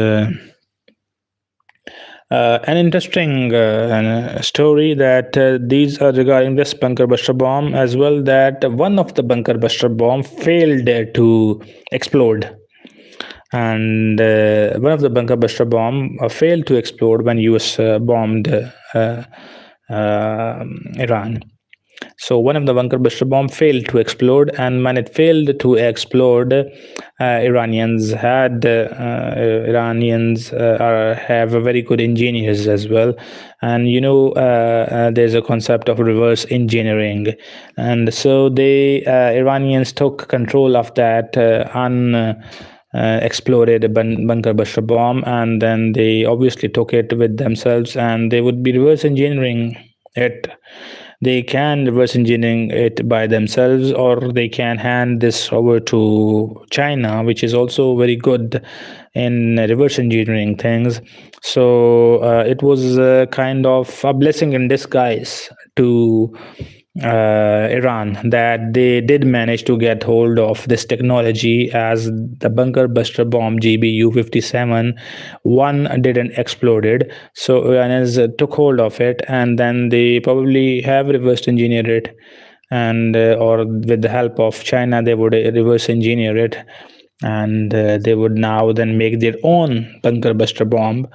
an interesting story that these are regarding this bunker buster bomb as well, that one of the bunker buster bomb failed to explode, and one of the bunker buster bomb failed to explode when US bombed Iran. So one of the bunker buster bomb failed to explode, and when it failed to explode, Iranians have very good engineers as well, and there's a concept of reverse engineering, and so the Iranians took control of that exploded bunker buster bomb, and then they obviously took it with themselves, and they would be reverse engineering it. They can reverse engineering it by themselves, or they can hand this over to China, which is also very good in reverse engineering things. So it was kind of a blessing in disguise to Iran that they did manage to get hold of this technology, as the bunker buster bomb GBU-57 one didn't exploded. So Iranians took hold of it, and then they probably have reverse engineered it, and or with the help of China they would reverse engineer it, and they would now then make their own bunker buster bomb,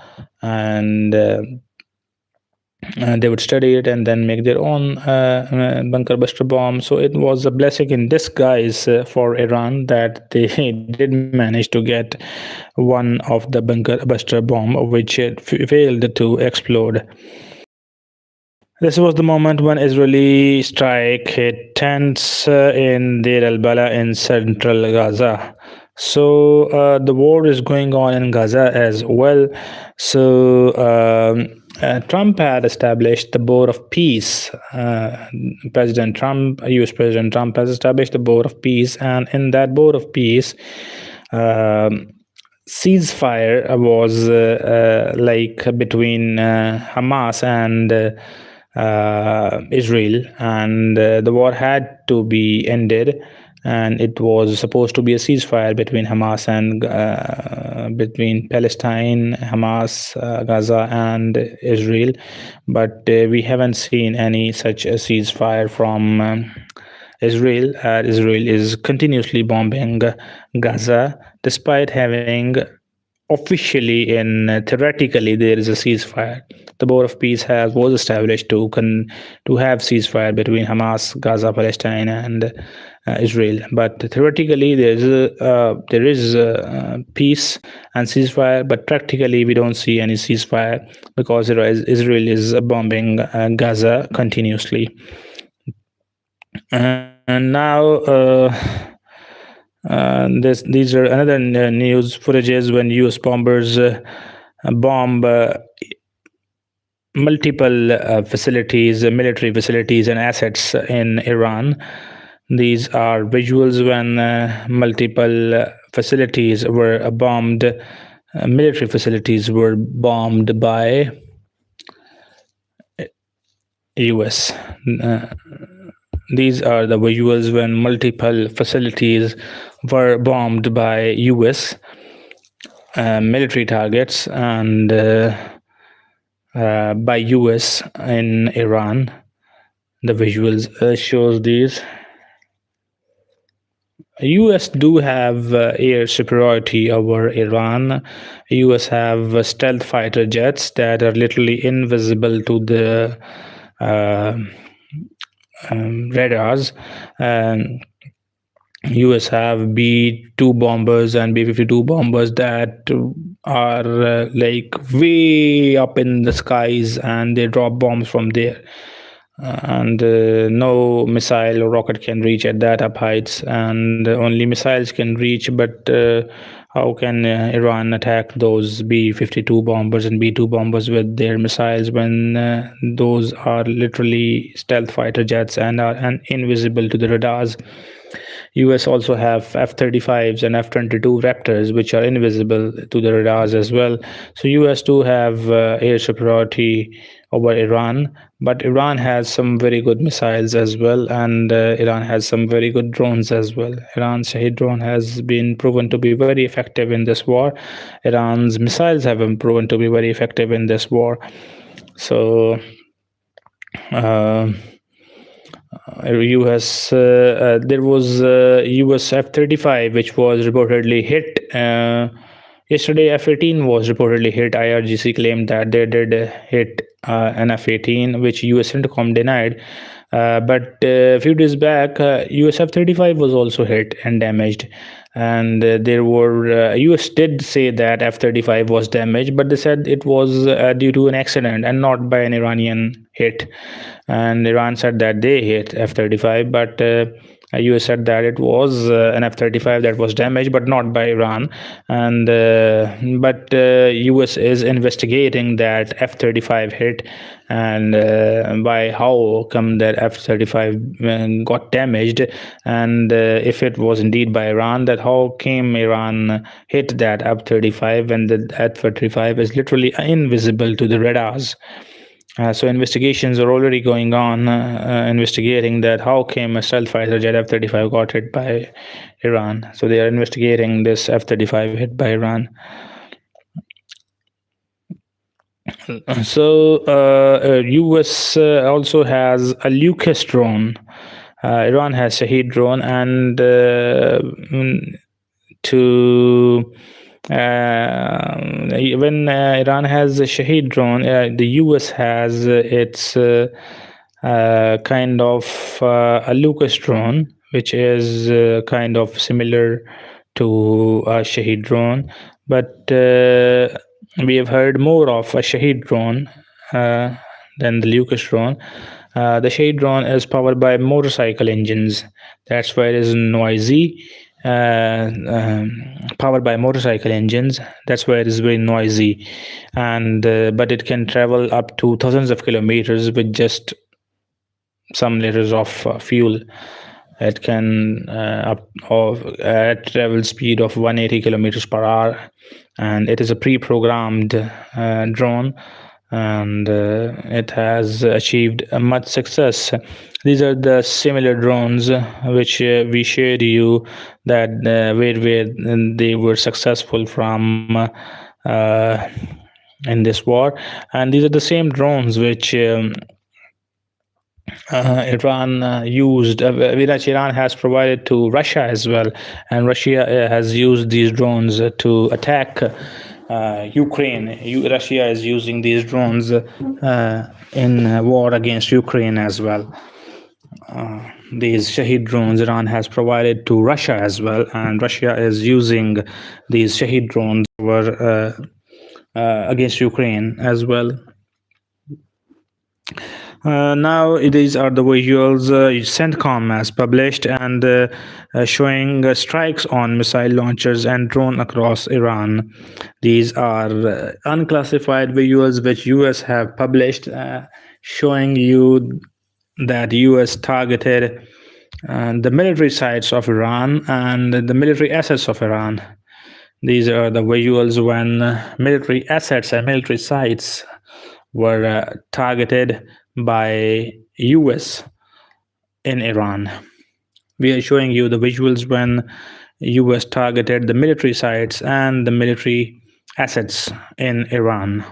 and they would study it and then make their own bunker buster bomb. So it was a blessing in disguise for Iran that they did manage to get one of the bunker buster bomb which failed to explode. This was the moment when Israeli strike hit tents in Deir al-Bala in central Gaza. So the war is going on in Gaza as well. So Trump had established the Board of Peace. U.S. President Trump has established the Board of Peace, and in that Board of Peace, ceasefire was between Hamas and Israel, and the war had to be ended, and it was supposed to be a ceasefire between Hamas and between Palestine, Hamas, Gaza, and Israel, but we haven't seen any such a ceasefire from Israel. Israel is continuously bombing Gaza, despite having officially and theoretically there is a ceasefire. The Board of Peace was established to have ceasefire between Hamas, Gaza, Palestine, and Israel. But theoretically there is peace and ceasefire, but practically we don't see any ceasefire because Israel is bombing Gaza continuously. And now these are another news footages when U.S. bombers bomb multiple facilities, military facilities and assets in Iran. These are visuals when multiple facilities were bombed, military facilities were bombed by US. These are the visuals when multiple facilities were bombed by US military targets and by US in Iran. The visuals shows these. US do have air superiority over Iran. US have stealth fighter jets that are literally invisible to the radars. US have B-2 bombers and B-52 bombers that are like way up in the skies, and they drop bombs from there. And no missile or rocket can reach at that up heights, and only missiles can reach. But how can Iran attack those B-52 bombers and B-2 bombers with their missiles when those are literally stealth fighter jets and are invisible to the radars? US also have F-35s and F-22 Raptors, which are invisible to the radars as well. So US do have air superiority over Iran, but Iran has some very good missiles as well, and Iran has some very good drones as well. Iran's Shahed drone has been proven to be very effective in this war. Iran's missiles have been proven to be very effective in this war. So US there was US F-35 which was reportedly hit. Yesterday F-18 was reportedly hit. IRGC claimed that they did hit an F-18, which US Centcom denied. But a few days back, US F-35 was also hit and damaged. And there were US did say that F-35 was damaged, but they said it was due to an accident and not by an Iranian hit. And Iran said that they hit F-35, but US said that it was an F-35 that was damaged, but not by Iran. And but US is investigating that F-35 hit, and by how come that F-35 got damaged, and if it was indeed by Iran, that how came Iran hit that F-35 when the F-35 is literally invisible to the radars. So investigations are already going on, investigating that how came a stealth fighter jet F-35 got hit by Iran. So they are investigating this F-35 hit by Iran. So US also has a Lucas drone. Iran has Shahed drone, and when Iran has a Shahed drone, the US has its kind of a Lucas drone, which is kind of similar to a Shahed drone, but we have heard more of a Shahed drone than the Lucas drone. The Shahed drone is powered by motorcycle engines. That's why it is noisy. Powered by motorcycle engines. That's why it is very noisy, and but it can travel up to thousands of kilometers with just some liters of fuel. It can at travel speed of 180 kilometers per hour, and it is a pre-programmed drone, and it has achieved much success. These are the similar drones which we shared you that where they were successful from in this war, and these are the same drones which Iran used, which Iran has provided to Russia as well, and Russia has used these drones to attack Ukraine. Russia is using these drones in war against Ukraine as well. These Shahed drones Iran has provided to Russia as well, and Russia is using these Shahed drones against Ukraine as well. Now these are the visuals CENTCOM has published, and showing strikes on missile launchers and drone across Iran. These are unclassified visuals which US have published, showing you that US targeted the military sites of Iran and the military assets of Iran. These are the visuals when military assets and military sites were targeted by US in Iran. We are showing you the visuals when US targeted the military sites and the military assets in Iran.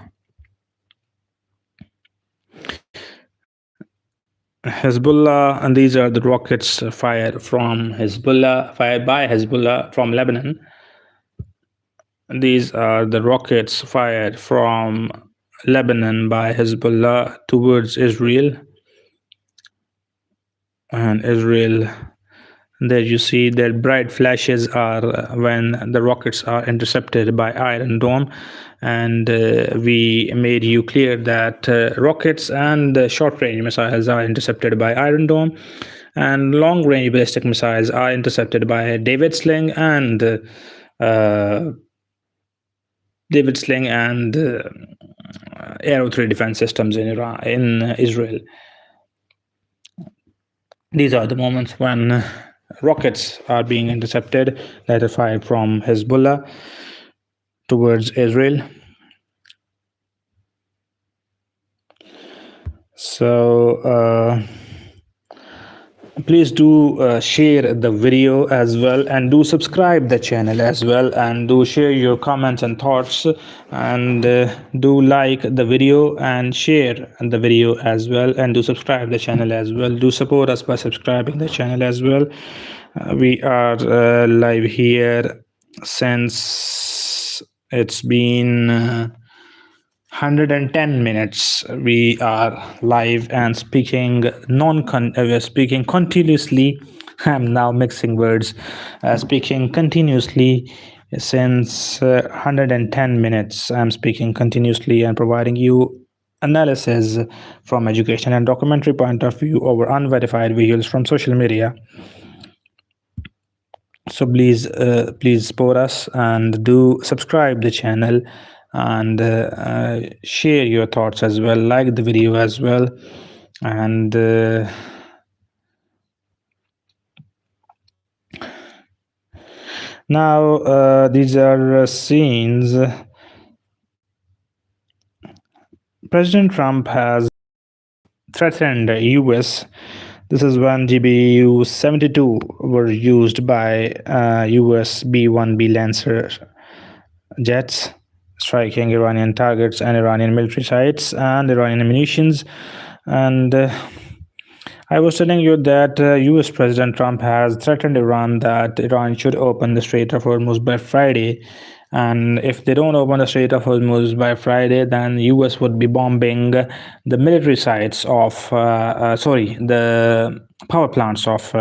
Hezbollah, and these are the rockets fired by Hezbollah from Lebanon. These are the rockets fired from Lebanon by Hezbollah towards Israel. And Israel, there you see that bright flashes are when the rockets are intercepted by Iron Dome. And we made you clear that rockets and short-range missiles are intercepted by Iron Dome, and long-range ballistic missiles are intercepted by David Sling and Arrow 3 defense systems in Israel. These are the moments when rockets are being intercepted that are fired from Hezbollah towards Israel. So please do share the video as well, and do subscribe the channel as well, and do share your comments and thoughts, and do like the video and share the video as well, and do subscribe the channel as well. Do support us by subscribing the channel as well. We are live here since it's been 110 minutes. We are live and speaking speaking continuously. I'm now mixing words. Speaking continuously since 110 minutes. I'm speaking continuously and providing you analysis from education and documentary point of view over unverified visuals from social media. So please support us and do subscribe the channel, and share your thoughts as well, like the video as well. And now these are scenes. President Trump has threatened US. This is when GBU 72 were used by US B-1B Lancer jets, striking Iranian targets and Iranian military sites and Iranian munitions. And I was telling you that US President Trump has threatened Iran that Iran should open the Strait of Hormuz by Friday. And if they don't open the Strait of Hormuz by Friday, then US would be bombing the military sites of, the power plants of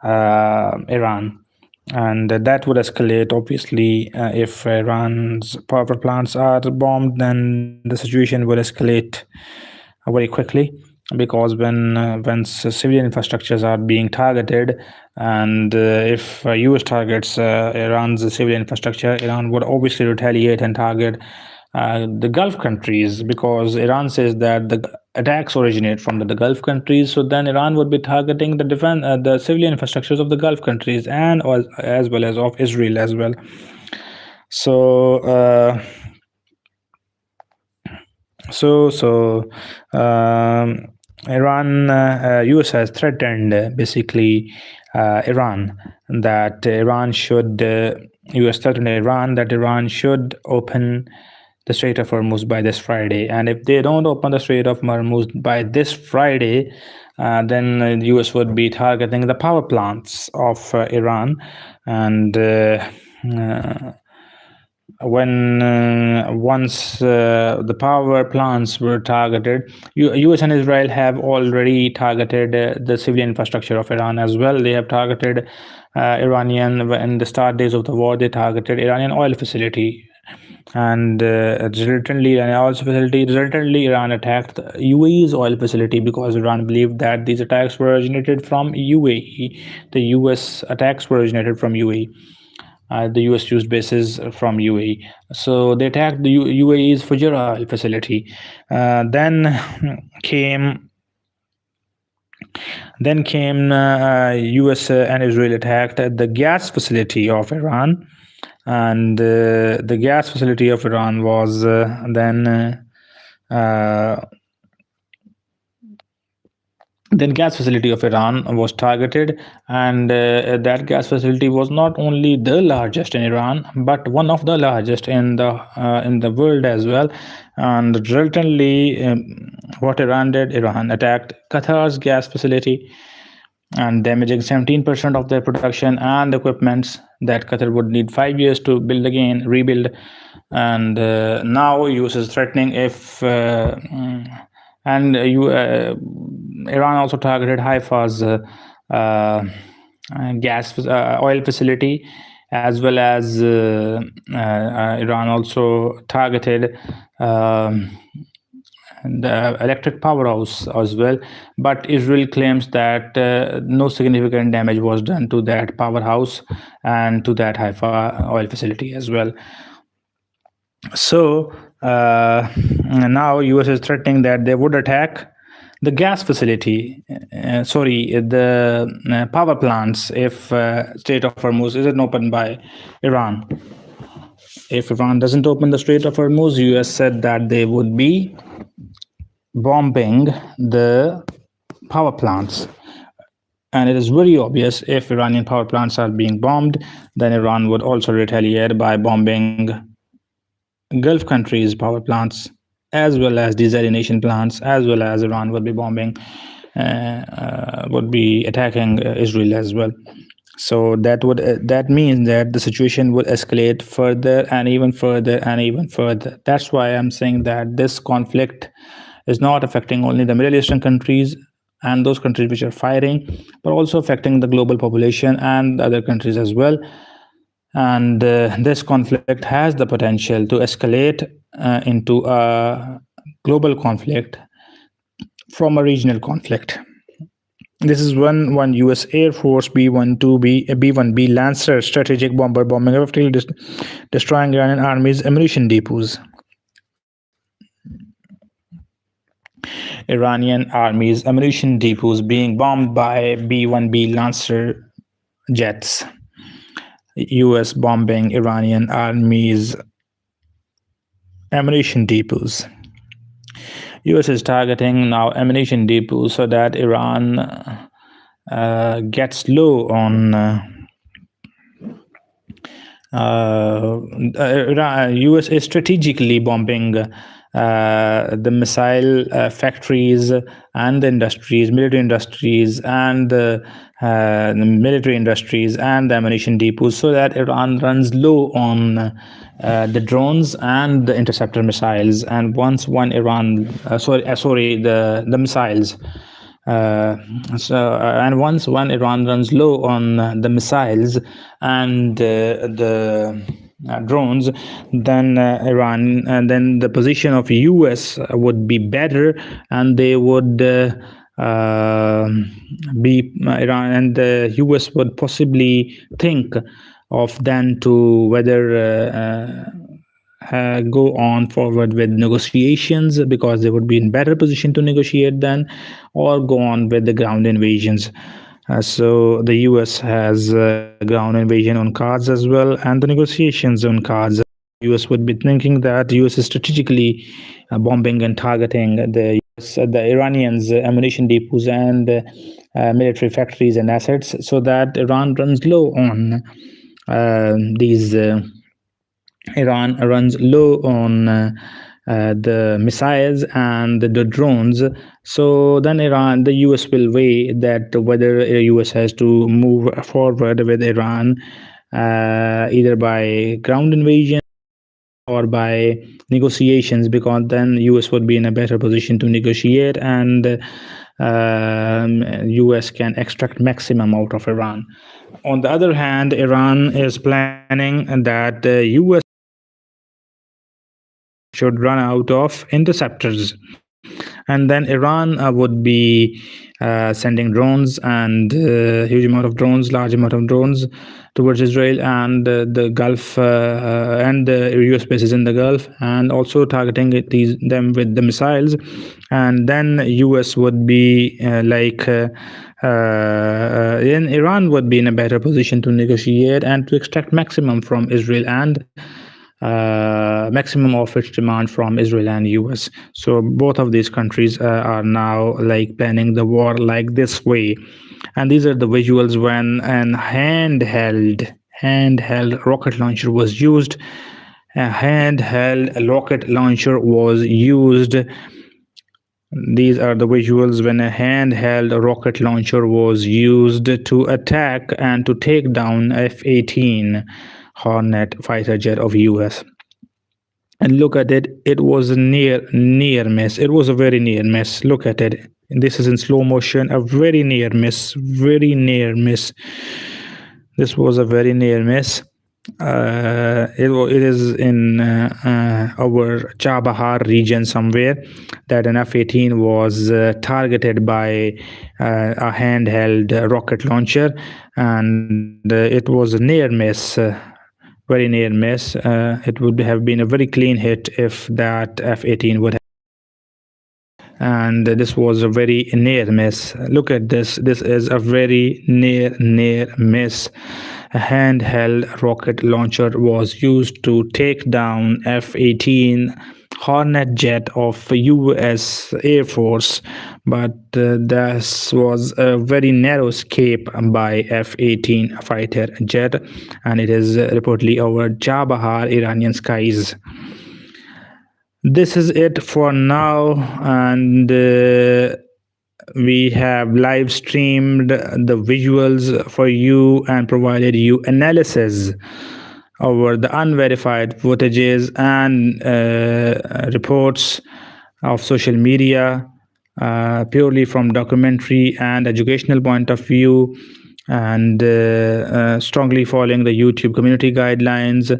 Iran. And that would escalate, obviously. If Iran's power plants are bombed, then the situation would escalate very quickly, because when civilian infrastructures are being targeted, and if US targets Iran's civilian infrastructure, Iran would obviously retaliate and target the Gulf countries, because Iran says that the attacks originate from the Gulf countries. So then Iran would be targeting the civilian infrastructures of the Gulf countries, and as well as of Israel as well. So Iran, US has threatened basically Iran, that Iran should, US threatened Iran that Iran should open the Strait of Hormuz by this Friday. And if they don't open the Strait of Hormuz by this Friday, then the US would be targeting the power plants of Iran. And once the power plants were targeted, US and Israel have already targeted the civilian infrastructure of Iran as well. They have targeted Iranian, in the start days of the war, they targeted Iranian oil facility. And resultantly Iran attacked UAE's oil facility, because Iran believed that these attacks were originated from UAE. The US attacks were originated from UAE. The US used bases from UAE. So they attacked the UAE's Fujairah oil facility. Then came US and Israel attacked the gas facility of Iran. And the gas facility of Iran was then then gas facility of Iran was targeted, and that gas facility was not only the largest in Iran, but one of the largest in the world as well. And resultantly, what Iran did, Iran attacked Qatar's gas facility and damaging 17% of their production and equipments that Qatar would need 5 years to rebuild. And now US is threatening if and Iran also targeted Haifa's oil facility, as well as Iran also targeted the electric powerhouse as well. But Israel claims that no significant damage was done to that powerhouse and to that Haifa oil facility as well. So now US is threatening that they would attack the gas facility, the power plants, if Strait of Hormuz isn't opened by Iran. If Iran doesn't open the Strait of Hormuz, US said that they would be bombing the power plants. And it is very obvious, if Iranian power plants are being bombed, then Iran would also retaliate by bombing Gulf countries' power plants, as well as desalination plants, as well as Iran would be attacking Israel as well. So that means that the situation would escalate further and even further and even further. That's why I'm saying that this conflict is not affecting only the Middle Eastern countries and those countries which are fighting, but also affecting the global population and other countries as well. And this conflict has the potential to escalate into a global conflict from a regional conflict. This is one US Air Force B-1B Lancer strategic bomber bombing effectively destroying Iranian army's ammunition depots. Iranian army's ammunition depots being bombed by B-1B Lancer jets. US bombing Iranian army's ammunition depots. US is targeting now ammunition depots so that Iran gets low on US is strategically bombing the missile factories and the industries, military industries, and the military industries and the ammunition depots, so that Iran runs low on the drones and the interceptor missiles. And once one Iran, the missiles. And once one Iran runs low on the missiles and the drones, then then the position of US would be better, and they would be Iran, and the US would possibly think of then to whether go on forward with negotiations, because they would be in better position to negotiate then, or go on with the ground invasions. So the US has ground invasion on cards as well, and the negotiations on cards. US would be thinking that US is strategically bombing and targeting the Iranians' ammunition depots and military factories and assets, so that Iran runs low on Iran runs low on the missiles and the drones. So then the US will weigh that whether the US has to move forward with Iran either by ground invasion or by negotiations, because then US would be in a better position to negotiate, and US can extract maximum out of Iran. On the other hand, Iran is planning that the US should run out of interceptors, and then Iran would be sending drones and large amount of drones towards Israel and the Gulf and the US bases in the Gulf, and also targeting them with the missiles. And then US would be then Iran would be in a better position to negotiate and to extract maximum from Israel and maximum of its demand from Israel and US. So both of these countries are now like planning the war like this way. And these are the visuals when an handheld rocket launcher was used. A handheld rocket launcher was used. These are the visuals when a handheld rocket launcher was used to attack and to take down F-18 Hornet fighter jet of US. And look at it, it was a near miss. It was a very near miss. Look at it. This is in slow motion, a very near miss, very near miss. This was a very near miss. It is in our Chabahar region somewhere that an F-18 was targeted by a handheld rocket launcher, and it was a near miss. Very near miss. It would have been a very clean hit if that F-18 would have. And this was a very near miss. Look at this. This is a very near miss. A handheld rocket launcher was used to take down F-18 Hornet jet of US Air Force, but this was a very narrow escape by F-18 fighter jet, and it is reportedly over Chabahar Iranian skies. This is it for now, and we have live streamed the visuals for you and provided you analysis over the unverified footages and reports of social media, purely from documentary and educational point of view, and strongly following the YouTube community guidelines.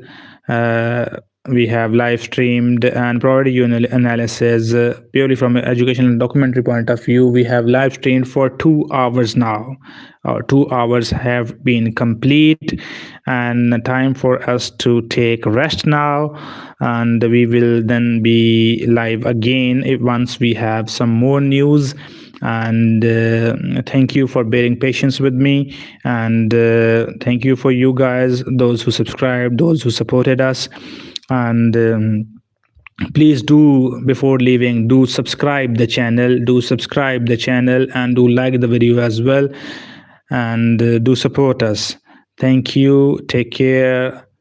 We have live streamed and provided you analysis purely from an educational and documentary point of view. We have live streamed for 2 hours now. Our 2 hours have been complete, and time for us to take rest now, and we will then be live again once we have some more news. And thank you for bearing patience with me, and thank you for you guys, those who subscribed, those who supported us. And please do, before leaving, do subscribe the channel, and do like the video as well, and do support us. Thank you. Take care.